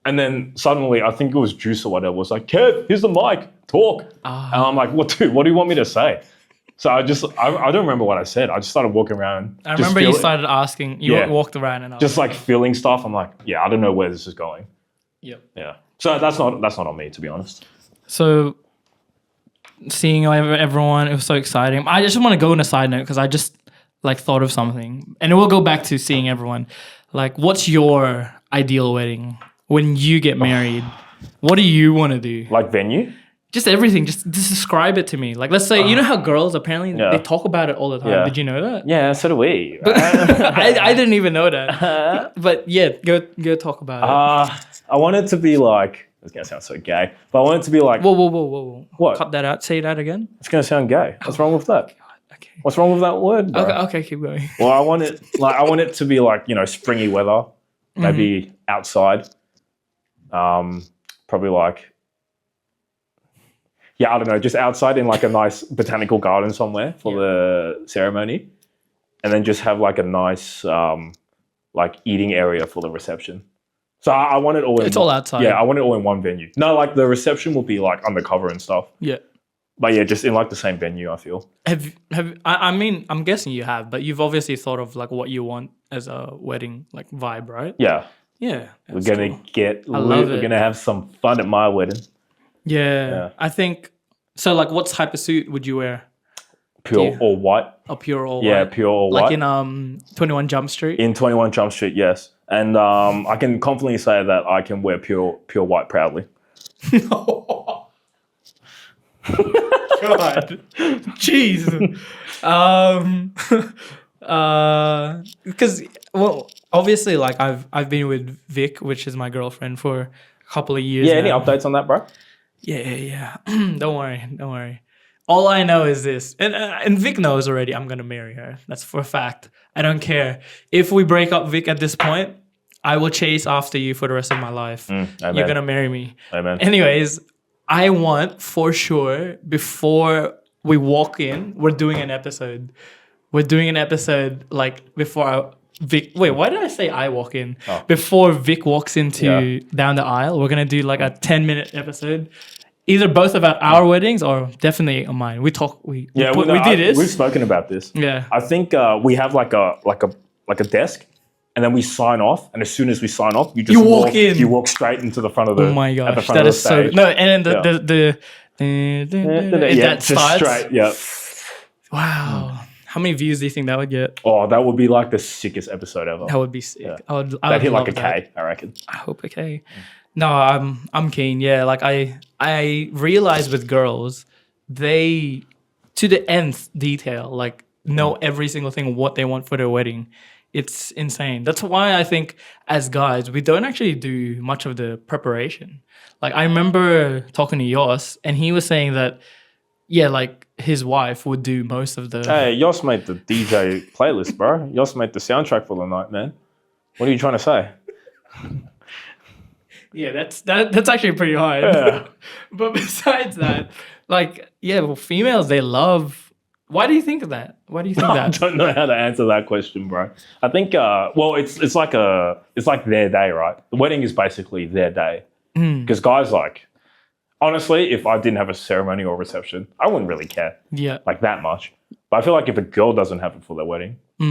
and then suddenly I think it was Juice or whatever was like, "Kev, here's the mic, talk." And I'm like, "What, dude? What do you want me to say?" So I don't remember what I said. I just started walking around. I remember you started asking. You walked around and I was just like feeling stuff. I'm like, yeah, I don't know where this is going. Yep. Yeah. So that's not on me, to be honest. So seeing everyone, it was so exciting. I just want to go on a side note because I just like thought of something, and it will go back to seeing everyone. Like, what's your ideal wedding when you get married? What do you want to do? Like venue? Just everything. Just describe it to me. Like, let's say you know how girls apparently they talk about it all the time. Yeah. Did you know that? Yeah, so do we. I didn't even know that. But yeah, go talk about it. I want it to be like, it's going to sound so gay, but I want it to be like, Whoa. What? Cut that out. Say that again. it's going to sound gay. What's wrong with that? Okay. What's wrong with that word, bro? Okay, keep going. Well, I want it to be like, springy weather, maybe outside. Probably like, I don't know, just outside in like a nice botanical garden somewhere for the ceremony. And then just have like a nice like eating area for the reception. So I want it all in. It's all outside. Yeah, I want it all in one venue. No, like the reception will be like undercover and stuff. Yeah. But yeah, just in like the same venue, I feel. I mean, I'm guessing you have, but you've obviously thought of like what you want as a wedding like vibe, right? Yeah. Yeah. We're going to get I lit. love We're it. going to have some fun at my wedding. Yeah. I think so. Like, what type of suit would you wear? Pure all white. A pure all Yeah, white? pure all Like white. in 21 Jump Street. In 21 Jump Street, yes. And I can confidently say that I can wear pure white proudly. God, jeez. Because obviously, like I've been with Vic, which is my girlfriend, for a couple of years. Yeah, any now. updates on that, bro? Yeah. Don't worry. All I know is this, and Vic knows already. I'm gonna marry her. That's for a fact. I don't care if we break up, Vic. At this point, I will chase after you for the rest of my life. Amen. You're gonna marry me. Amen. Anyways, I want for sure before we walk in, we're doing an episode. Like before Vic. Wait, why did I say I walk in? Oh. Before Vic walks into down the aisle, we're gonna do like a 10-minute episode. Either both about our weddings or definitely on mine. We did this. We've spoken about this. Yeah. I think we have like a desk, and then we sign off. And as soon as we sign off, you just walk in. You walk straight into the front of the. Oh my at the gosh, front that of is the so stage. no. And then Yeah, that just starts. straight. Yeah. Wow. How many views do you think that would get? Oh, that would be like the sickest episode ever. That would be sick. Yeah. I That'd would hit like love a that. K, I reckon. I hope okay. No, I'm keen. Yeah, like I realize with girls, they to the nth detail, like know every single thing what they want for their wedding. It's insane. That's why I think as guys we don't actually do much of the preparation. Like I remember talking to Yoss, and he was saying that yeah, like his wife would do most of the. Hey, Yoss made the DJ playlist, bro. Yoss made the soundtrack for the night, man. What are you trying to say? Yeah, that's actually pretty hard. Yeah. But besides that, like, yeah, well, females they love. Why do you think of that? Why do you think I that? don't know how to answer that question, bro. I think, well, it's like their day, right? The wedding is basically their day. Because guys, like, honestly, if I didn't have a ceremony or reception, I wouldn't really care Yeah. like that much. But I feel like if a girl doesn't have it for their wedding, They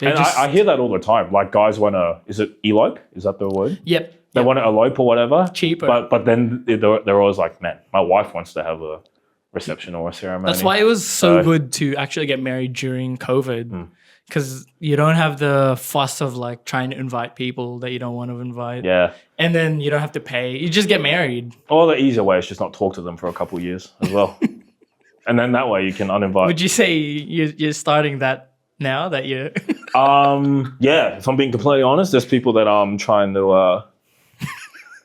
and just, I hear that all the time. Like guys want to, is it elope? Is that the word? yep. They want to elope or whatever. Cheaper. But then they're always like, man, my wife wants to have a reception or a ceremony. That's why it was so So- good to actually get married during COVID, because you don't have the fuss of like trying to invite people that you don't want to invite, Yeah. and then you don't have to pay. You just get married. Or the easier way is just not talk to them for a couple of years as well. And then that way you can uninvite. Would you say you're starting that now that you? Yeah, if I'm being completely honest, there's people that I'm trying to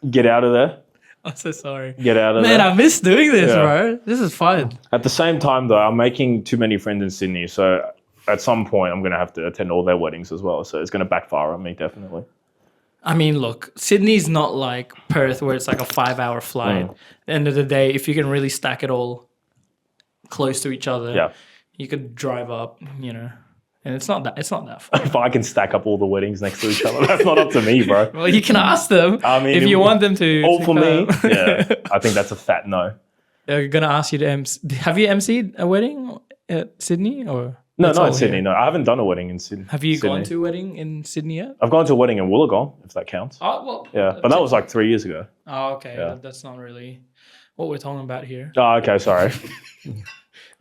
get out of there. I'm so sorry. Get out of Man, there. I miss doing this, Yeah. bro. This is fun. At the same time, though, I'm making too many friends in Sydney. So at some point, I'm going to have to attend all their weddings as well. So it's going to backfire on me, definitely. I mean, look, Sydney's not like Perth where it's like a 5-hour flight. At the end of the day, if you can really stack it all close to each other, Yeah. you could drive up, and it's not that far. If I can stack up all the weddings next to each other, that's not up to me, bro. Well, you can ask them I mean, if you want them to. All to for me? come. Yeah. I think that's a fat no. They're gonna ask you to MC. Have you emceed a wedding at Sydney or? No, That's not all in Sydney. here? No, I haven't done a wedding in Sydney. Have you gone to a wedding in Sydney yet? I've gone to a wedding in Wollongong, if that counts. Oh well. Yeah, but that was like 3 years ago. Oh, okay. Yeah. That's not really what we're talking about here. Oh, okay, sorry.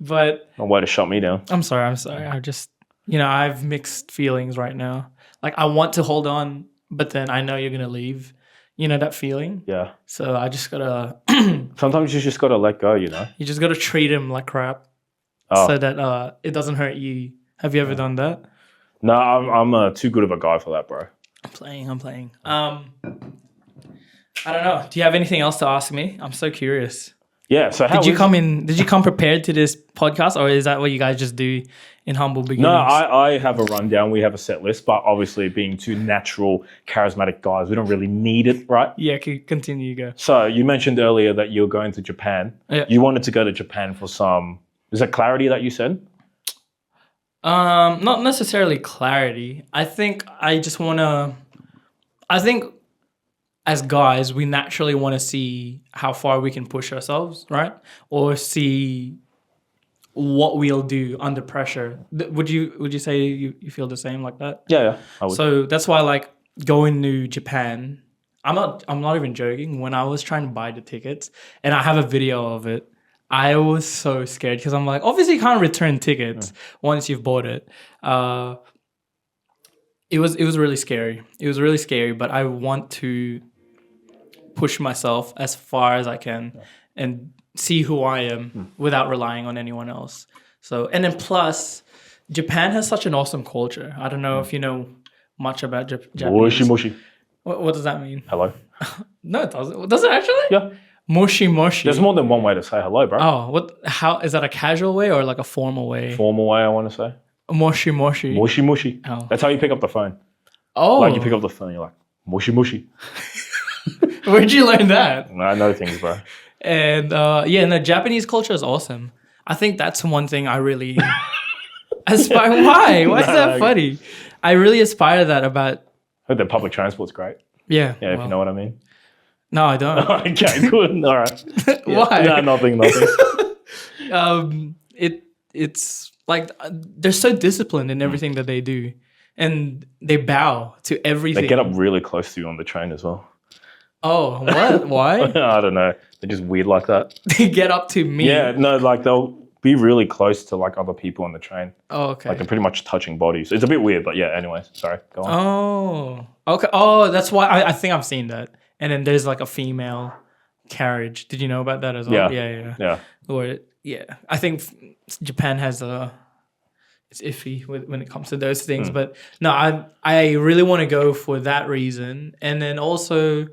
But A way to shut me down. I'm sorry. I just, I have mixed feelings right now. Like I want to hold on, but then I know you're gonna leave. You know that feeling. Yeah. So I just gotta. Sometimes you just got to let go, you know? You just gotta treat him like crap, Oh. so that it doesn't hurt you. Have you ever done that? No, I'm too good of a guy for that, bro. I'm playing. I don't know. Do you have anything else to ask me? I'm so curious. Yeah, so how Did you is- come prepared to this podcast, or is that what you guys just do in humble beginnings? No, I have a rundown. We have a set list, but obviously being two natural, charismatic guys, we don't really need it, right? Yeah, continue. Go. So you mentioned earlier that you're going to Japan. Yeah. You wanted to go to Japan for some... Is that clarity that you said? Not necessarily clarity. I think as guys, we naturally want to see how far we can push ourselves, right? Or see what we'll do under pressure. Would you say you feel the same like that? Yeah, I would. So that's why like going to Japan, I'm not even joking. When I was trying to buy the tickets, and I have a video of it, I was so scared because I'm like, obviously you can't return tickets once you've bought it. It was really scary. It was really scary, but I want to push myself as far as I can and see who I am without relying on anyone else. So, and then plus, Japan has such an awesome culture. I don't know if you know much about Japanese. Mushy, mushy. What does that mean? Hello. No, it doesn't. Does it actually? Yeah. Moshi moshi. There's more than one way to say hello, bro. Oh, how is that a casual way or like a formal way? Formal way, I want to say. Moshi moshi. Mushy, mushy. Oh. That's how you pick up the phone. Oh, Like you pick up the phone, you're like, mushy, mushy. where'd you learn that? I know things, bro. And Japanese culture is awesome. I think that's one thing I really aspire. Why? Why is that funny? I really aspire to that about. Heard that public transport's great. Yeah. Yeah, if you know what I mean. No, I don't. Okay, good. All right. Yeah. Why? No, nothing. It's like they're so disciplined in everything that they do, and they bow to everything. They get up really close to you on the train as well. Oh, what? Why? I don't know. They're just weird like that. They get up to me. Yeah, no, like they'll be really close to like other people on the train. Oh, okay. Like they're pretty much touching bodies. It's a bit weird, but yeah. Anyways, sorry. Go on. Oh, okay. Oh, that's why I think I've seen that. And then there's like a female carriage. Did you know about that as well? Yeah. Or I think Japan has it's iffy when it comes to those things. But no, I really want to go for that reason, and then also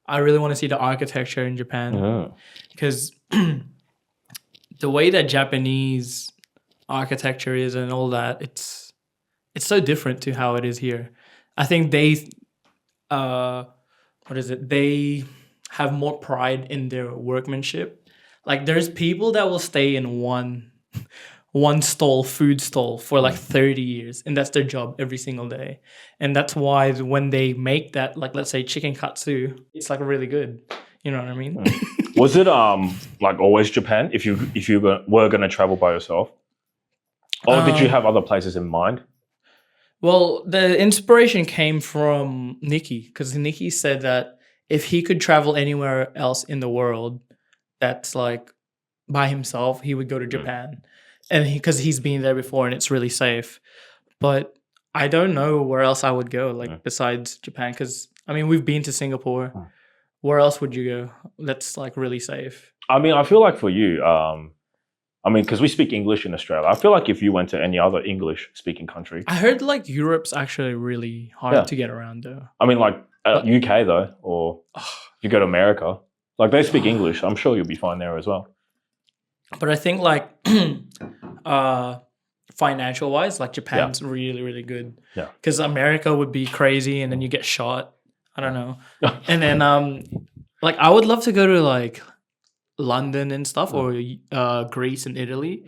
I really want to see the architecture in Japan because the way that Japanese architecture is and all that, it's so different to how it is here. I think they they have more pride in their workmanship. Like there's people that will stay in one food stall for like 30 years, and that's their job every single day. And that's why when they make that, like let's say chicken katsu, it's like really good. You know what I mean? Was it like always Japan if you were going to travel by yourself? Or did you have other places in mind? Well, the inspiration came from Nikki, because Nikki said that if he could travel anywhere else in the world that's like by himself, he would go to Japan. And because he's been there before and it's really safe. But I don't know where else I would go, like besides Japan, because I mean, we've been to Singapore. Where else would you go that's like really safe? I mean, I feel like for you, I mean, because we speak English in Australia, I feel like if you went to any other English-speaking country, I heard like Europe's actually really hard to get around though. I mean, like UK though, or you go to America, like they speak English. I'm sure you'll be fine there as well. But I think like financial wise, like Japan's really, really good. Yeah. Because America would be crazy and then you get shot. I don't know. And then like I would love to go to like London and stuff or Greece and Italy.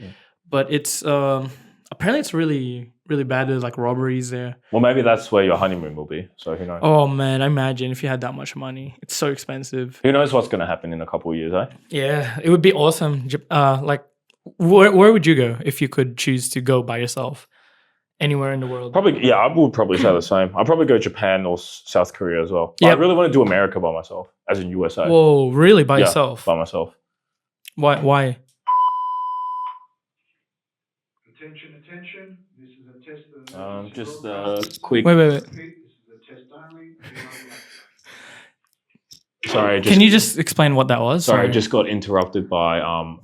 But it's apparently it's really, really bad. There's like robberies there. Well, maybe that's where your honeymoon will be. So who knows? Oh man, imagine if you had that much money. It's so expensive. Who knows what's going to happen in a couple of years, eh? Yeah, it would be awesome. Like, where would you go if you could choose to go by yourself? Anywhere in the world? Probably, yeah, I would probably say the same. I'd probably go Japan or South Korea as well. But I really want to do America by myself, as in USA. Whoa, really? By yourself? By myself. Why? Attention. This is a test. Just a quick... Wait. This is a test only. Sorry. Can you just explain what that was? Sorry, I just got interrupted by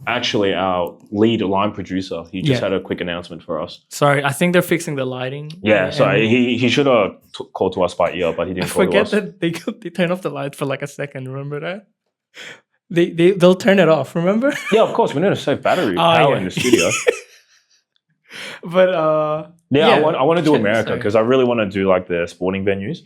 actually our lead line producer. He just had a quick announcement for us. Sorry, I think they're fixing the lighting. Yeah, sorry. He should have called to us by ear, but he didn't call to us. I forget that they turn off the lights for like a second. Remember that? They'll turn it off. Remember? Yeah, of course. We need to save battery power in the studio. But I want to do America because I really want to do like the sporting venues.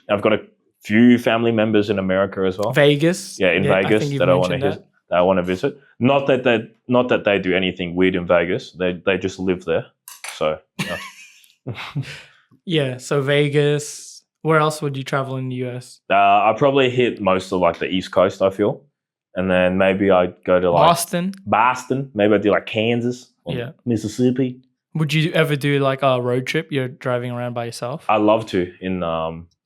I've got a few family members in America as well. Vegas. Yeah, in Vegas that I want to visit. Not that they do anything weird in Vegas. They just live there. So yeah. So Vegas. Where else would you travel in the US? I probably hit most of like the East Coast, I feel. And then maybe I'd go to like Boston. Maybe I'd do like Kansas or Mississippi. Would you ever do like a road trip? You're driving around by yourself? I love to in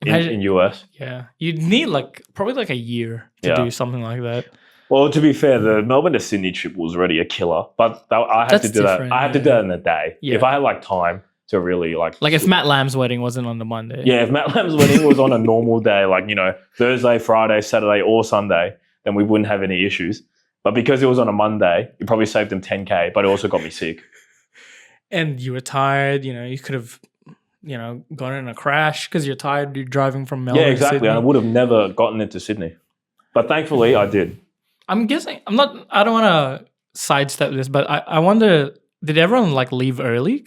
US. Yeah. You'd need like probably like a year to do something like that. Well, to be fair, the Melbourne to Sydney trip was already a killer, but I had to do that. I had to do that in a day. Yeah. If I had like time to really like if Matt Lamb's wedding wasn't on the Monday. Yeah, if Matt Lamb's wedding was on a normal day, like, you know, Thursday, Friday, Saturday, or Sunday, then we wouldn't have any issues. But because it was on a Monday, it probably saved them 10K, but it also got me sick. And you were tired, you know, you could have, you know, gone in a crash because you're tired, you're driving from Melbourne. Yeah, exactly. to Sydney. And I would have never gotten into Sydney. But thankfully I did. I'm guessing, I don't want to sidestep this, but I wonder, did everyone like leave early?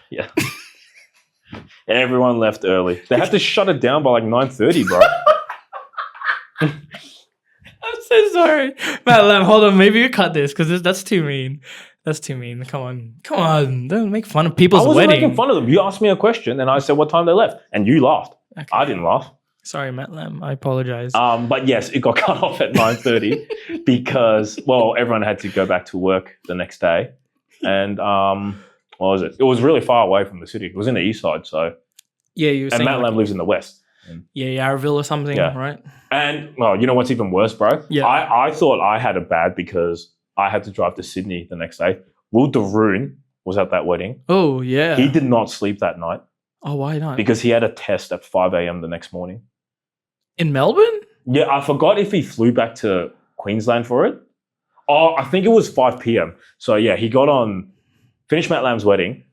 Yeah. Everyone left early. They had to shut it down by like 9:30, bro. I'm so sorry. Matt Lamb, hold on. Maybe you cut this because that's too mean. That's too mean. Come on. Don't make fun of people's wedding. I wasn't making fun of them. You asked me a question and I said what time they left. And you laughed. Okay. I didn't laugh. Sorry, Matt Lamb. I apologize. But yes, it got cut off at 9:30 because, well, everyone had to go back to work the next day. And what was it? It was really far away from the city. It was in the east side. So yeah, you were saying. And Matt Lamb lives in the west. Yeah, Yarraville or something, right? And, well, you know what's even worse, bro? Yeah. I thought I had it bad because I had to drive to Sydney the next day. Will Daroon was at that wedding. Oh yeah. He did not sleep that night Oh, why not? because he had a test at 5 a.m. the next morning. In Melbourne? Yeah, I forgot if he flew back to Queensland for it. Oh, I think it was 5 p.m. So yeah, he finished Matt Lam's wedding,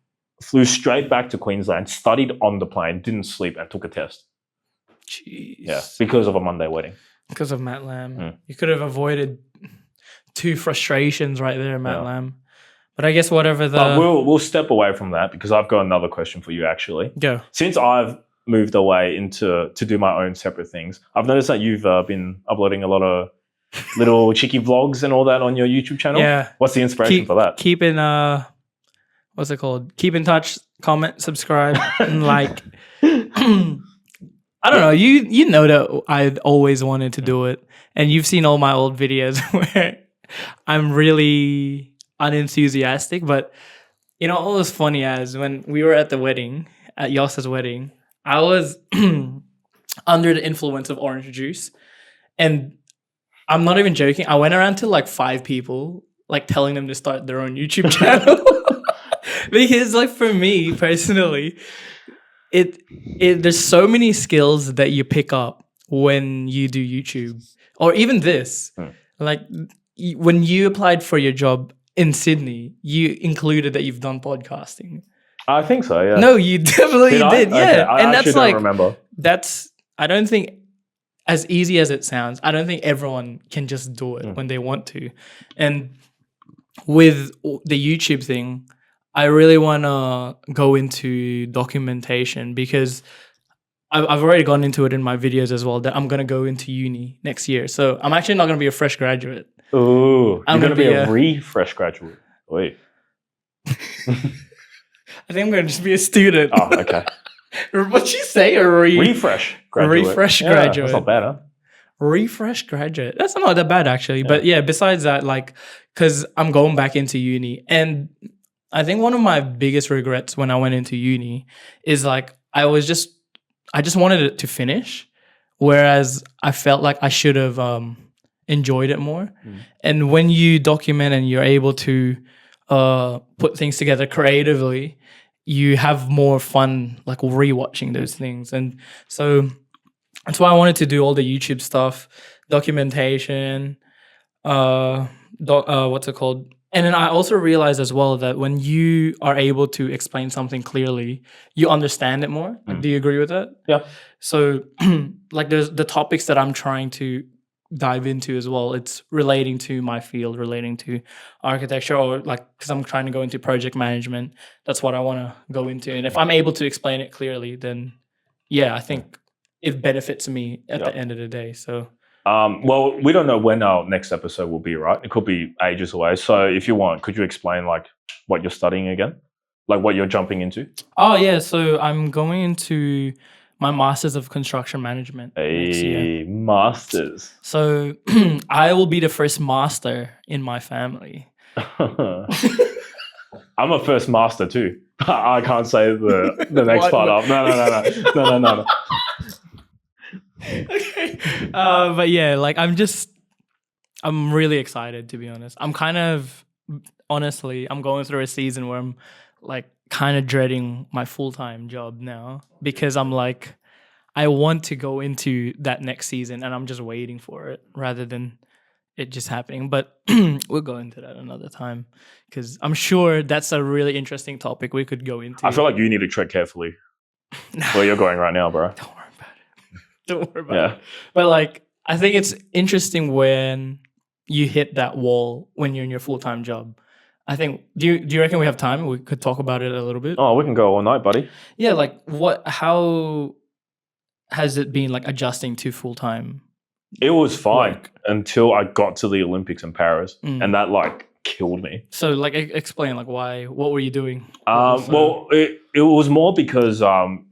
flew straight back to Queensland, studied on the plane, didn't sleep, and took a test. Jeez. Yeah, because of a Monday wedding. Because of Matt Lam. Mm. You could have avoided 2 frustrations right there, Matt Yeah. Lam. But I guess whatever the... But we'll step away from that because I've got another question for you actually. Go. Since I've moved away to do my own separate things, I've noticed that you've been uploading a lot of little cheeky vlogs and all that on your YouTube channel. Yeah. What's the inspiration for that? Keep in... what's it called? Keep in touch, comment, subscribe, and like... I don't know. You know that I'd always wanted to do it. And you've seen all my old videos where I'm really unenthusiastic. But, you know, what was funny as when we were at the wedding, at Yoss's wedding, I was under the influence of orange juice. And I'm not even joking. I went around to like 5 people, like telling them to start their own YouTube channel. Because like for me personally, there's so many skills that you pick up when you do YouTube or even this. Like when you applied for your job in Sydney, you included that you've done podcasting. I think so, yeah. No, you definitely Did I? did. Yeah. Okay, I and actually that's like, don't remember. I don't think, as easy as it sounds, I don't think everyone can just do it when they want to. And with the YouTube thing, I really want to go into documentation because I've already gone into it in my videos as well that I'm going to go into uni next year. So I'm actually not going to be a fresh graduate. Ooh, I'm you're going to be gonna a refresh graduate. Wait. I think I'm going to just be a student. Oh, okay. What'd you say? Refresh graduate. Refresh Yeah, graduate. That's not bad, huh? Refresh graduate. That's not that bad actually. But yeah, besides that, like, because I'm going back into uni. And I think one of my biggest regrets when I went into uni is like, I just wanted it to finish. Whereas I felt like I should have enjoyed it more. And when you document and you're able to put things together creatively, you have more fun like rewatching those things. And so that's why I wanted to do all the YouTube stuff, documentation, what's it called? And then I also realized as well that when you are able to explain something clearly, you understand it more. Like, do you agree with that? Yeah. So like there's the topics that I'm trying to dive into as well. It's relating to my field, relating to architecture, or like because I'm trying to go into project management. That's what I want to go into. And if I'm able to explain it clearly, then yeah, I think it benefits me at the end of the day. So well, we don't know when our next episode will be, right? It could be ages away. So if you want, could you explain like what you're studying again? Like what you're jumping into? Oh yeah, so I'm going into my Masters of Construction Management next year. Masters. So I will be the first master in my family. I'm a first master too. I can't say the next part of. No. Okay. But yeah, like I'm really excited to be honest. Honestly, I'm going through a season where I'm like kind of dreading my full-time job now because I'm like, I want to go into that next season and I'm just waiting for it rather than it just happening. But we'll go into that another time because I'm sure that's a really interesting topic we could go into. I feel like you need to tread carefully where you're going right now, bro. Don't worry about it. Don't worry about it. But like, I think it's interesting when you hit that wall when you're in your full-time job. I think, do you reckon we have time? We could talk about it a little bit. Oh, we can go all night, buddy. Yeah, like how has it been like adjusting to full-time? It was fine until I got to the Olympics in Paris and that like killed me. So like explain like why, what were you doing? Well, it was more because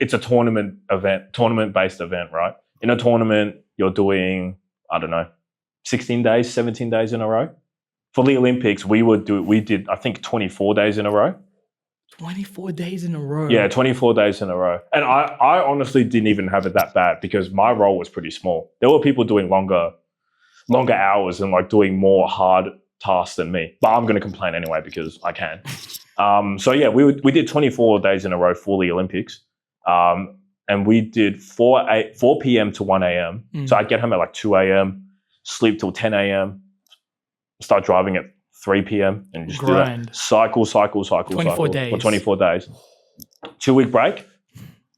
it's a tournament-based event, right? In a tournament, you're doing, I don't know, 16 days, 17 days in a row. For the Olympics, we did, I think, 24 days in a row. 24 days in a row? Yeah, 24 days in a row. And I honestly didn't even have it that bad because my role was pretty small. There were people doing longer hours and like doing more hard task than me. But I'm going to complain anyway because I can. So yeah, we did 24 days in a row for the Olympics. And we did 4 p.m. to 1 a.m. So I'd get home at like 2 a.m., sleep till 10 a.m., start driving at 3 p.m. and just Grind. do that. Cycle 24 days. for 24 days. 2-week break.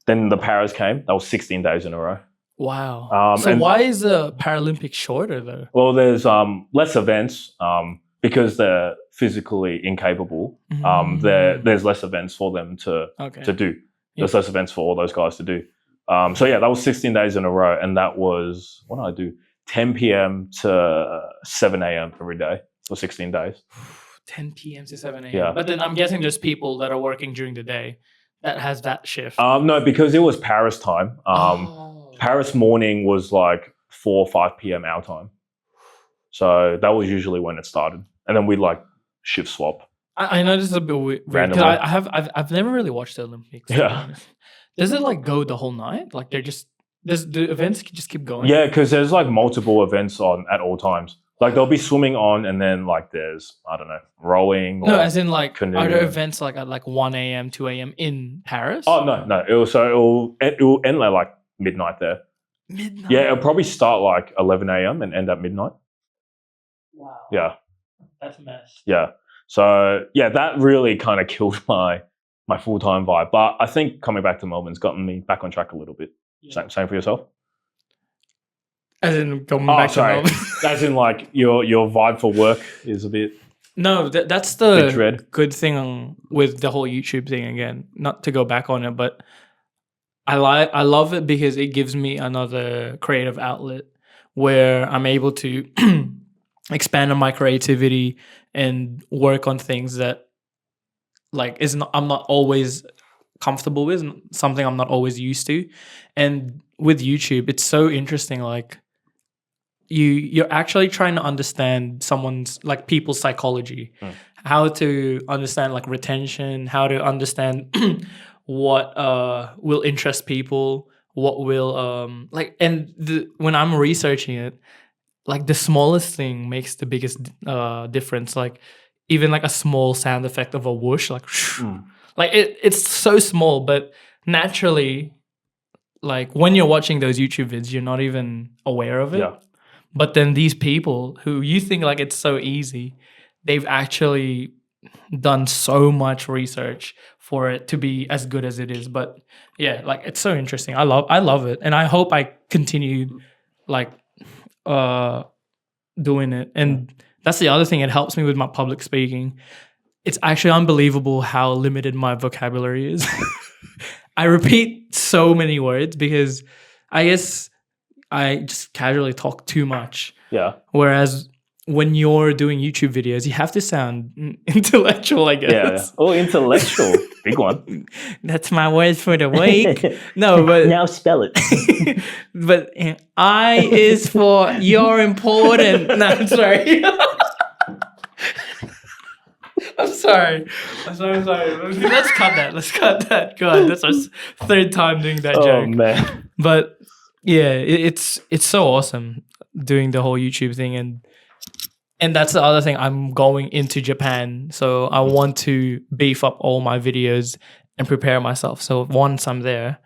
Then the Paris came. That was 16 days in a row. Wow. So and- why is the Paralympics shorter though? Well, there's less events because they're physically incapable. There's less events for them to do. There's less events for all those guys to do. So yeah, that was 16 days in a row, and that was, what did I do? 10 p.m. to 7 a.m. every day for 16 days. 10 p.m. to 7 a.m. Yeah. But then I'm guessing there's people that are working during the day that has that shift. No, because it was Paris time. Oh. Paris morning was like 4 or 5 p.m. our time. So that was usually when it started. And then we'd like shift swap. I know this is a bit weird. 'Cause Randomly. I've never really watched the Olympics. to be Yeah. honest. Does it like go the whole night? Like does the events just keep going? Yeah, because there's like multiple events on at all times. Like there'll be swimming on, and then like there's, I don't know, rowing. No, or as in like canoe. are there events like at like 1 a.m., 2 a.m. in Paris? Oh no. It'll end at like midnight there. Midnight. Yeah, it'll probably start like 11 a.m. and end at midnight. Wow. Yeah. That's a mess. Yeah. So yeah, that really kind of killed my full-time vibe. But I think coming back to Melbourne's gotten me back on track a little bit. Yeah. Same for yourself? As in going Oh, back sorry. to Melbourne. As in like your vibe for work is a bit No, that's bit the dread. good thing with the whole YouTube thing again. Not to go back on it, but I love it because it gives me another creative outlet where I'm able to expand on my creativity and work on things that like I'm not always comfortable with, something I'm not always used to. And with YouTube, it's so interesting. Like you're actually trying to understand someone's like people's psychology, how to understand like retention, how to understand what will interest people, what will like, and when I'm researching it, like the smallest thing makes the biggest difference. Like even like a small sound effect of a whoosh, like like it's so small, but naturally, like when you're watching those YouTube vids, you're not even aware of it. Yeah. But then these people who you think like it's so easy, they've actually done so much research for it to be as good as it is. But yeah, like it's so interesting. I love it, and I hope I continue like doing it. And that's the other thing. It helps me with my public speaking. It's actually unbelievable how limited my vocabulary is. I repeat so many words because I guess I just casually talk too much. Yeah. Whereas when you're doing YouTube videos, you have to sound intellectual, I guess. Yeah. Oh, intellectual. Big one. That's my word for the week. No, but Now spell it. but I is for you're important. No, I'm sorry. I'm sorry. I'm sorry. Let's cut that. God, that's our third time doing that Oh joke. man. But yeah, it's so awesome doing the whole YouTube thing, and that's the other thing. I'm going into Japan, so I want to beef up all my videos and prepare myself. So once I'm there,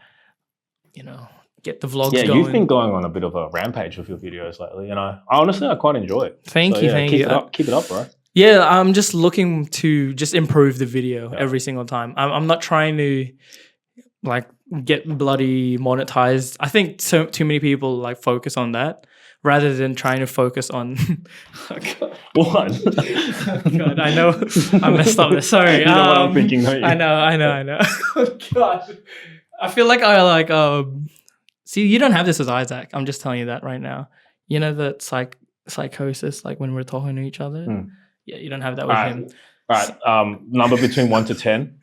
get the vlogs Yeah, going. you've been going on a bit of a rampage with your videos lately, and I honestly quite enjoy it. Thank So, you, yeah, thank keep you. It up, keep it up, bro. Yeah, I'm just looking to just improve the video every single time. I'm not trying to like get bloody monetized. I think too many people like focus on that rather than trying to focus on. Oh, God. What? God, I know I messed up there. Sorry. You know what I'm thinking, don't you? I know. Oh, God, I feel like I like See, you don't have this as Isaac. I'm just telling you that right now. You know that psychosis, like when we're talking to each other. Yeah, you don't have that with him. All right. Number between 1 to 10.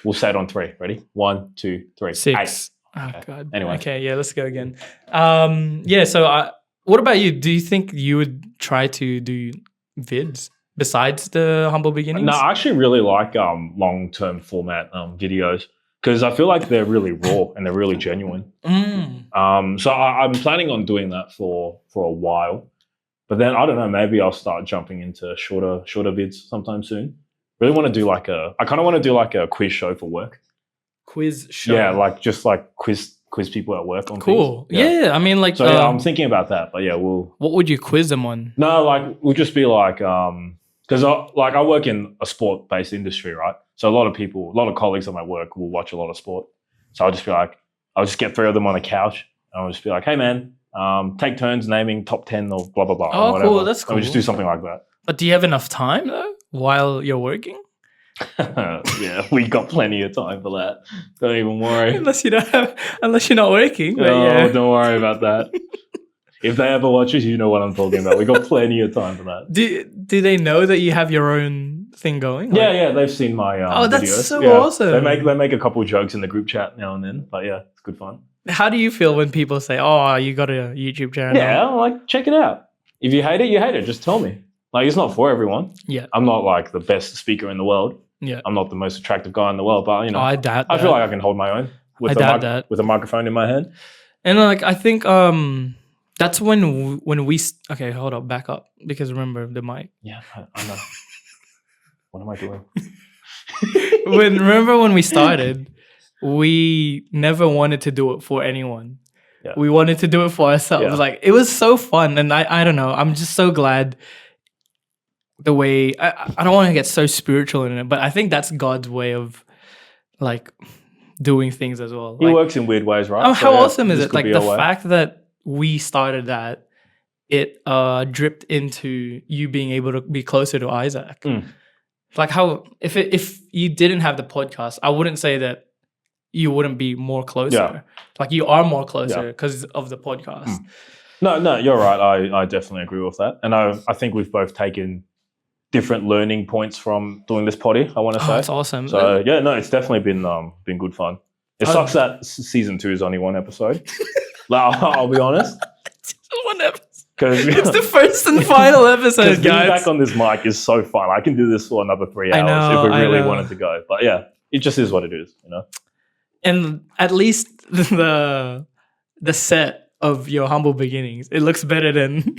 We'll say it on 3. Ready? 1, 2, 3. 6. 8. Oh, Okay. God. Anyway. Okay, yeah, let's go again. Yeah, so what about you? Do you think you would try to do vids besides the Humble Beginnings? No, I actually really like long-term format videos because I feel like they're really raw and they're really genuine. So I'm planning on doing that for a while. But then I don't know. Maybe I'll start jumping into shorter vids sometime soon. Really want to do I kind of want to do like a quiz show for work. Quiz show. Yeah, like just like quiz people at work on Cool. things. Yeah. I mean, like, So yeah, I'm thinking about that. But yeah, we'll what would you quiz them on? no, like we'll just be like because I work in a sport based industry, right? So a lot of colleagues at my work will watch a lot of sport. So I'll just be like, I'll just get 3 of them on a couch and I'll just be like, hey man, take turns naming top 10 or blah blah blah. Oh, or whatever. cool. That's And we just cool. do something like that. But do you have enough time though while you're working? Yeah, we got plenty of time for that. Don't even worry. unless you're not working. But No, yeah. don't worry about that. If they ever watch us, you know what I'm talking about. We got plenty of time for that. Do they know that you have your own thing going? Yeah, Like- yeah, they've seen my Oh, that's videos. so Yeah. awesome. They make a couple jokes in the group chat now and then, but yeah, it's good fun. How do you feel when people say, "Oh, you got a YouTube channel"? Yeah, like check it out. If you hate it, you hate it. Just tell me. Like it's not for everyone. Yeah. I'm not like the best speaker in the world. Yeah. I'm not the most attractive guy in the world, but you know, Oh, I doubt I that. feel like I can hold my own I doubt that. with a microphone in my hand. And like I think that's when okay, hold up, back up, because remember the mic. Yeah, I know. What am I doing? Remember when we started, we never wanted to do it for anyone. Yeah. We wanted to do it for ourselves. Yeah. Like it was so fun, and I don't know. I'm just so glad the way I don't want to get so spiritual in it, but I think that's God's way of like doing things as well. He Like, works in weird ways, right? oh, So, how yeah, awesome is this it? could Like be the a way. fact that we started that, it dripped into you being able to be closer to Isaac. Mm. Like how if you didn't have the podcast, I wouldn't say that you wouldn't be more closer. Yeah. Like you are more closer Yeah. because of the podcast. No, you're right. I definitely agree with that. And I think we've both taken different learning points from doing this potty, I want to Oh, say. that's awesome. So yeah, no, it's definitely been good fun. It Oh. sucks that season 2 is only 1 episode. Like, I'll be honest, One episode. because It's the first and final episode, being guys. back on this mic is so fun. I can do this for another 3 I hours know, if we I really know. wanted to go. But yeah, it just is what it is, you know. And at least the set of your humble beginnings, it looks better than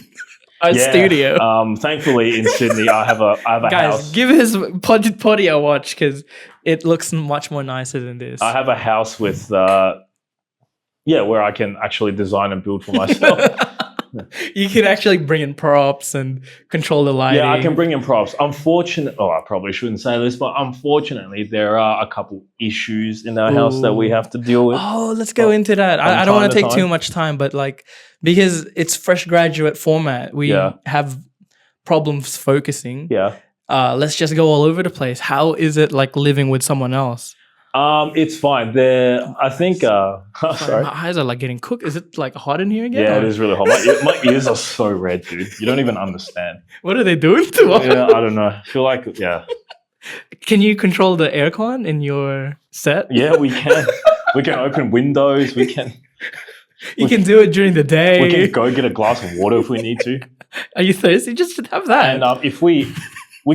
our Yeah, studio. Thankfully, in Sydney, I have a Guys, house. give his potty a watch because it looks much more nicer than this. I have a house with where I can actually design and build for myself. You can actually bring in props and control the lighting. Yeah, I can bring in props. I probably shouldn't say this, but unfortunately, there are a couple issues in our house that we Ooh. have to deal with. Oh, let's go into that. I don't time want to to take time. too much time, but like because it's fresh graduate format, we Yeah. have problems focusing. Yeah. Let's just go all over the place. How is it like living with someone else? It's fine. I think. Sorry. My eyes are like getting cooked. Is it like hot in here again? Yeah, Or it is really hot. My ears are so red, dude. You don't even understand. What are they doing to us? Yeah, I don't know. I feel like, yeah. Can you control the aircon in your set? Yeah, we can. We can open windows. We can You can do it during the day. we can go get a glass of water if we need to. Are you thirsty? Just have that. And if we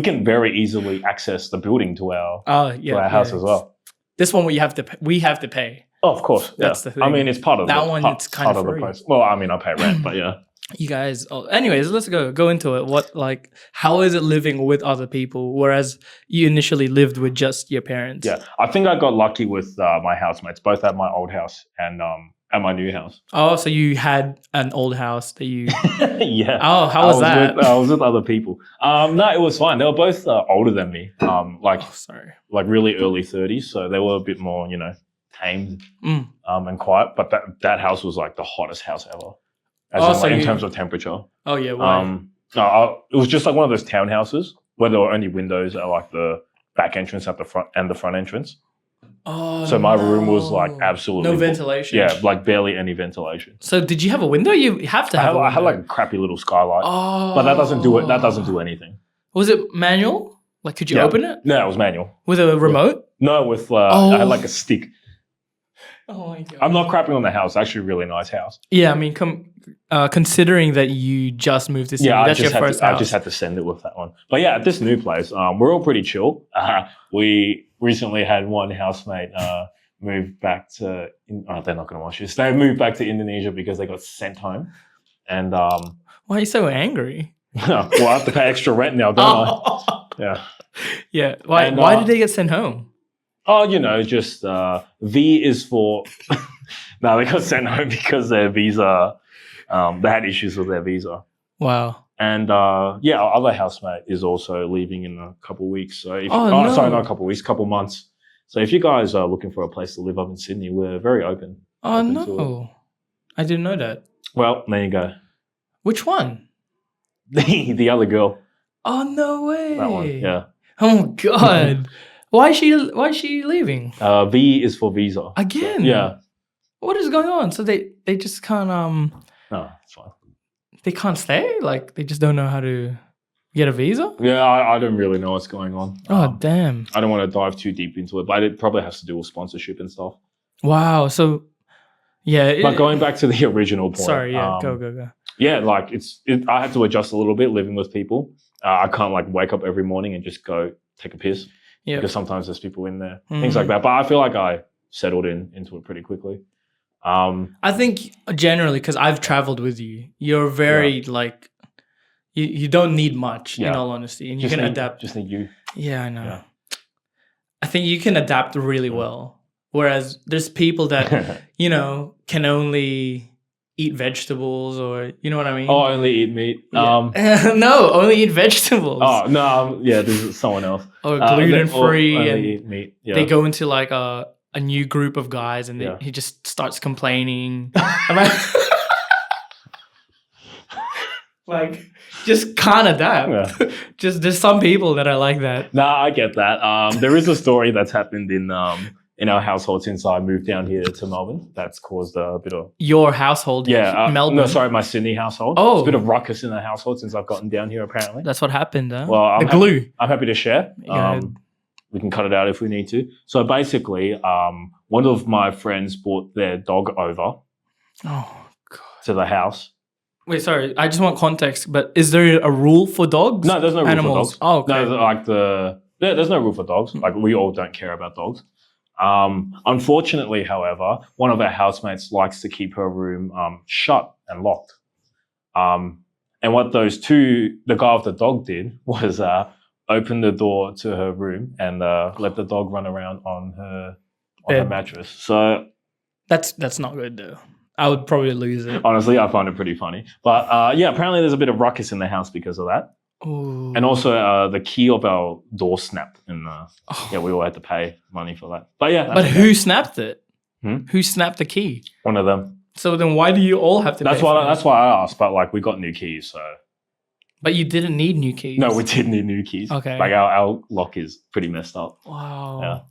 can very easily access the building to our house yeah. as well. This one we have to pay. Oh, of course. Yeah. That's the thing. I mean, it's part of That the, one, part, it's kind of part of the free. price. Well, I mean, I pay rent, but yeah. You guys. Oh, anyways, let's go into it. How is it living with other people, whereas you initially lived with just your parents? Yeah, I think I got lucky with my housemates, both at my old house and at my new house. Oh, so you had an old house that you. Yeah. Oh, how was that? I was with other people. No, it was fine. They were both older than me, Oh, sorry. like really early 30s, so they were a bit more, tamed Mm. and quiet. But that house was like the hottest house ever, in terms of temperature. Oh yeah. Why? It was just like one of those townhouses where there were only windows at like the back entrance at the front and the front entrance. Oh, So my room was like no. absolutely No ventilation. Yeah, like barely any ventilation. So did you have a window? You have to I have. had a like window. a crappy little skylight, Oh. but that doesn't do it. That doesn't do anything. Was it manual? Like, could you Yeah. open it No, it was manual. with a remote? No, with I Oh. had like a stick. Oh my god. I'm not crapping on the house. Actually, a really nice house. Yeah, I mean, considering that you just moved to Sydney, Yeah, that's your first I house. just had to send it with that one. But yeah, at this new place, we're all pretty chill. We recently had one housemate move back to. They're not going to watch this. They moved back to Indonesia because they got sent home. and Why are you so angry? well, I have to pay extra rent now, don't I? Yeah. Yeah. Why? And, Why did they get sent home? Oh, just V is for. No, they got sent home because their visa. They had issues with their visa. Wow. And our other housemate is also leaving in a couple of weeks. So No. sorry, not a couple of weeks, couple of months. So if you guys are looking for a place to live up in Sydney, we're very open. Oh Open to no, I didn't know that. Well, there you go. Which one? The other girl, Oh no way. that one, yeah. Oh god. Why is she leaving V is for visa. again? Yeah. What is going on? So they just can't No, it's fine. they can't stay? Like they just don't know how to get a visa? Yeah, I don't really know what's going on. Oh damn. I don't want to dive too deep into it, but it probably has to do with sponsorship and stuff. Wow. So yeah. But going back to the original point. Sorry, yeah, go. Yeah, like I have to adjust a little bit living with people. I can't like wake up every morning and just go take a piss Yeah. because sometimes there's people in there, things like that. But I feel like I settled into it pretty quickly. I think generally because I've traveled with you, you're very like you don't need much in Yeah. all honesty, and you can adapt. Just need you. Yeah, I know. Yeah. I think you can adapt really well. Whereas there's people that can only eat vegetables, or you know what I mean. Oh, only eat meat. Yeah. No, only eat vegetables. Oh no, yeah, this is someone else. Or gluten free, only and eat meat. Yeah. they go into like a new group of guys, and Yeah. he just starts complaining about like just can't adapt. Yeah. Just there's some people that are like that. No, I get that. There is a story that's happened in our household since I moved down here to Melbourne. That's caused a bit of Your household, Melbourne. No, sorry, my Sydney household. Oh. It's a bit of ruckus in the household since I've gotten down here. Apparently, That's what happened. Huh? well, the glue. I'm happy to share. Go ahead. We can cut it out if we need to. So basically, one of my friends brought their dog over Oh god. to the house. Wait, sorry. I just want context. But is there a rule for dogs? No, there's no rule Animals. for dogs. Oh, okay. No, there's no rule for dogs. Like we all don't care about dogs. Unfortunately, however, one of our housemates likes to keep her room shut and locked. And what the guy with the dog did was open the door to her room and let the dog run around on her Bed. mattress. So That's not good though. I would probably lose it. honestly, I find it pretty funny. But apparently there's a bit of ruckus in the house because of that. Ooh. And also the key of our door snapped, and we all had to pay money for that. But yeah, But who snapped it? Hmm? Who snapped the key? one of them. So then why do you all have to That's pay for it? why I asked. But like we got new keys, so But you didn't need new keys. no, we did need new keys. Okay. like our lock is pretty messed up. Wow.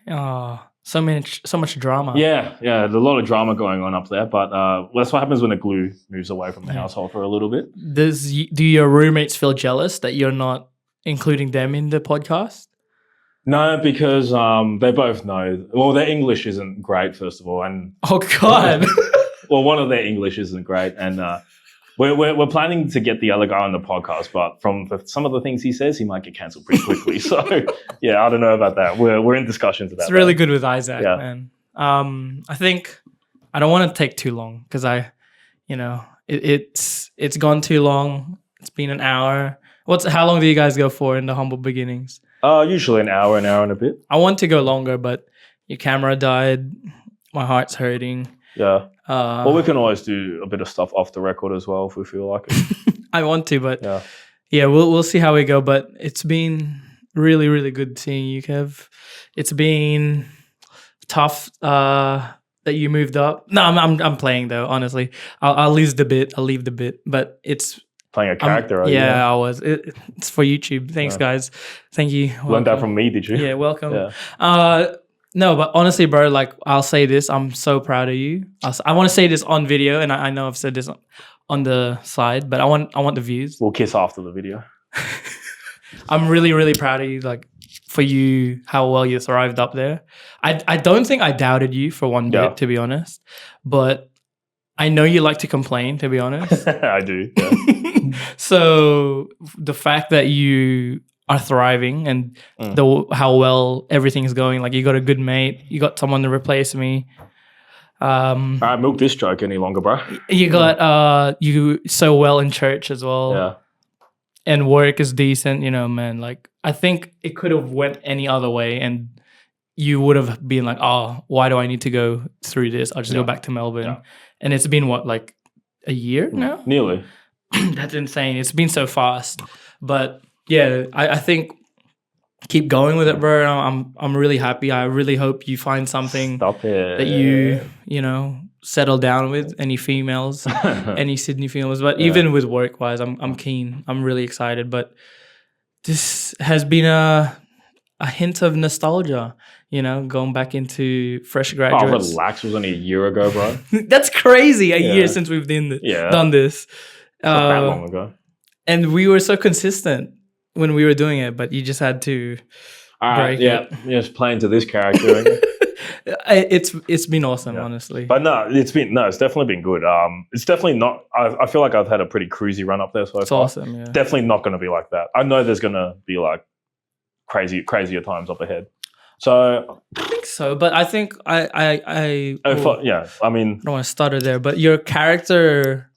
Oh, so much drama. Yeah, there's a lot of drama going on up there. But that's what happens when the glue moves away from the household for a little bit. Do your roommates feel jealous that you're not including them in the podcast? No, because they both know. Well, their English isn't great, first of all, and Oh God. well, one of their English isn't great, and we're planning to get the other guy on the podcast, but from some of the things he says, he might get cancelled pretty quickly. So yeah, I don't know about that. We're in discussions about It's really that. good with Isaac, Yeah. man. I think I don't want to take too long because it's gone too long. It's been an hour. How long do you guys go for in the humble beginnings? Usually an hour and a bit. I want to go longer, but your camera died. My heart's hurting. Yeah. Uh, Well, we can always do a bit of stuff off the record as well if we feel like it. I want to, but Yeah. we'll see how we go. But it's been really, really good seeing you, Kev. It's been tough that you moved up. No, I'm playing though. Honestly, I'll leave the bit, but it's Playing a character. right? yeah, I was. It's for YouTube. Thanks, Yeah. guys. Thank you. Learned that Welcome. from me, did you? Yeah, welcome. Yeah. No, but honestly, bro, like I'll say this, I'm so proud of you. I want to say this on video, and I know I've said this on the side, but I want the views. We'll kiss after the video. I'm really, really proud of you, like for you, how well you thrived up there. I don't think I doubted you for one bit, Yeah. to be honest, but I know you like to complain, to be honest. I do. Yeah. So the fact that you are thriving and how well everything is going, like you got a good mate, you got someone to replace me. All right, milk this joke any longer, bro. You got you so well in church as well. Yeah. And work is decent, you know, man. Like I think it could have went any other way, and you would have been like, "Oh, why do I need to go through this? I'll just go back to Melbourne." Yeah. And it's been what, like a year now? Nearly. That's insane. It's been so fast, but yeah, I think keep going with it, bro. I'm really happy. I really hope you find something Stop it. that you know settle down with. Any females, any Sydney females, but even with work wise, I'm keen. I'm really excited. But this has been a hint of nostalgia. You know, going back into fresh Oh, graduates. relax. It was only a year ago, bro. That's crazy. A Yeah. year since we've done Yeah. done this. Not that long ago. And we were so consistent when we were doing it, but you just had to All right. break Yeah. Just playing to this character. it's been awesome, Yeah. honestly. But no, it's definitely been good. It's definitely not. I feel like I've had a pretty cruisy run up there so It's far. awesome, yeah. Definitely not going to be like that. I know there's going to be like crazier times up ahead. So I think so, but I think I yeah, I mean, don't want to stutter there, but your character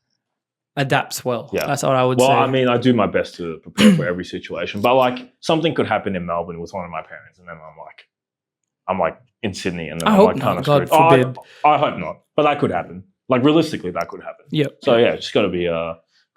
adapts well. Yeah. That's what I would well, say. I mean, I do my best to prepare for every situation, but like something could happen in Melbourne with one of my parents, and then I'm like in Sydney, and then I I'm hope like not, kind of God screwed. forbid. I hope not, but that could happen. Like realistically, that could happen. Yep. So yeah, just got to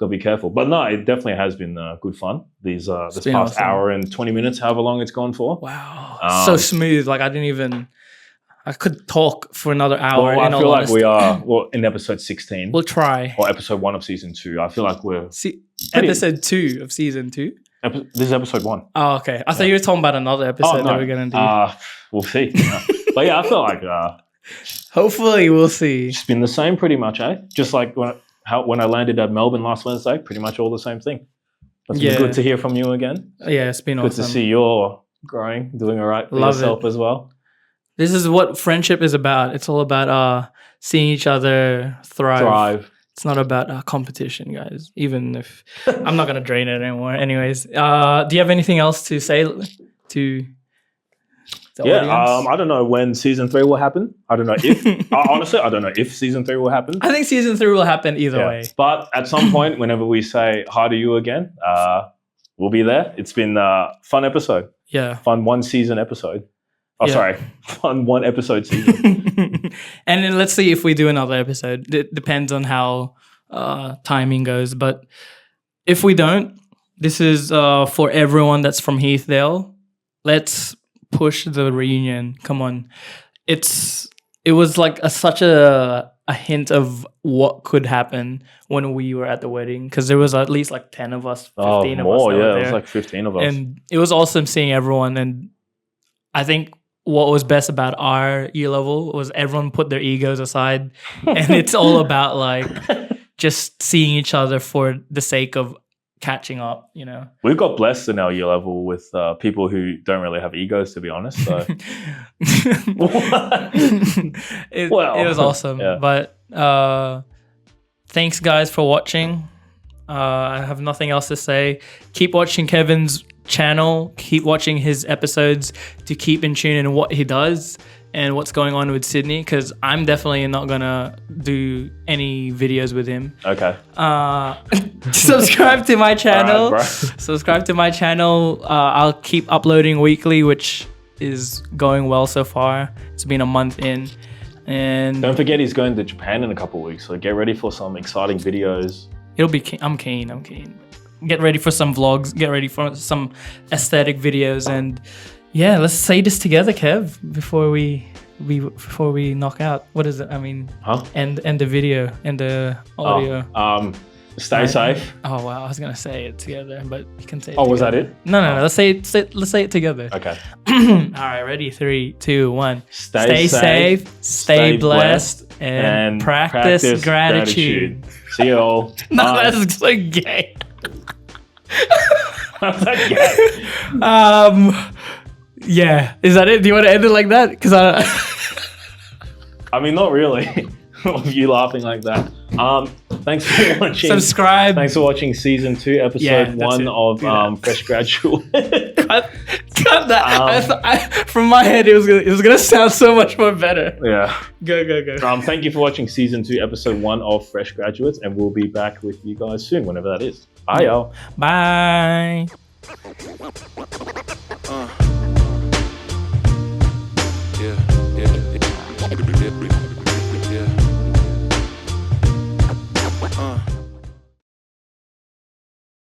be careful. But no, it definitely has been good fun. This past been awesome. hour and 20 minutes, however long it's gone for. Wow. Um, So smooth. Like I could talk for another hour. Well, I in all feel like honesty. we are in episode 16 We'll try. or episode 1 of season 2. I feel like we're pretty- Episode 2 of season 2. this is episode 1. Oh, okay. I thought you were talking about another episode that we're gonna do. We'll see. But yeah, I feel like Hopefully, we'll see. it's been the same pretty much, eh? Just like when I landed at Melbourne last Wednesday, pretty much all the same thing. It's been Yeah. good to hear from you again. Yeah, it's been Good awesome. to see you're growing, doing all right for Love yourself it. as well. This is what friendship is about. It's all about seeing each other thrive. It's not about competition, guys. Even if I'm not gonna drain it anymore. Anyways, do you have anything else to say to the Yeah, audience? I don't know when season 3 will happen. I don't know if honestly, I don't know if season 3 will happen. I think season 3 will happen either Yeah. way. But at some point, whenever we say hi to you again, we'll be there. It's been a fun episode, Yeah. fun one season episode. Oh, Yeah. sorry, fun one episode season. And then let's see if we do another episode. It depends on how timing goes. But if we don't, this is for everyone that's from Heathdale. Let's push the reunion. Come on. It was like such a hint of what could happen when we were at the wedding, because there was at least like 10 of us, 15 of us more, that were yeah, there. it was like 15 of us. And it was awesome seeing everyone. And I think what was best about our year level was everyone put their egos aside, and it's all about like just seeing each other for the sake of catching up, you know. We've got blessed in our year level with people who don't really have egos, to be honest. So it Well, was awesome. yeah. But thanks guys for watching. I have nothing else to say. Keep watching Kevin's channel. Keep watching his episodes to keep in tune in what he does and what's going on with Sydney, because I'm definitely not gonna do any videos with him. okay, Subscribe to my channel. All right, bro. Subscribe to my channel. I'll keep uploading weekly, which is going well so far. It's been a month in, and Don't forget he's going to Japan in a couple of weeks, so get ready for some exciting videos. it'll be. I'm keen. Get ready for some vlogs. Get ready for some aesthetic videos, and yeah, let's say this together, Kev, before we knock out. What is it? I mean, Huh? end the video and the audio. Stay Right. safe. Oh wow, I was gonna say it together, but you can say it Oh, was that together. it? No. Let's say it together. Okay. All right, ready? 3, 2, 1. Stay safe, stay blessed, and practice gratitude. See you all. No, Bye. that's so gay. How's that gay? Yeah. Is that it? Do you want to end it like that? Because I mean, not really. of you laughing like that. Thanks for watching. Subscribe. Thanks for watching season 2, Yeah, episode that's 1 it. of Do that. Fresh Graduate. Cut that. From my head, it was gonna sound so much more better. Yeah. Go. Thank you for watching season 2, episode 1 of Fresh Graduates, and we'll be back with you guys soon, whenever that is. Bye, y'all. Bye.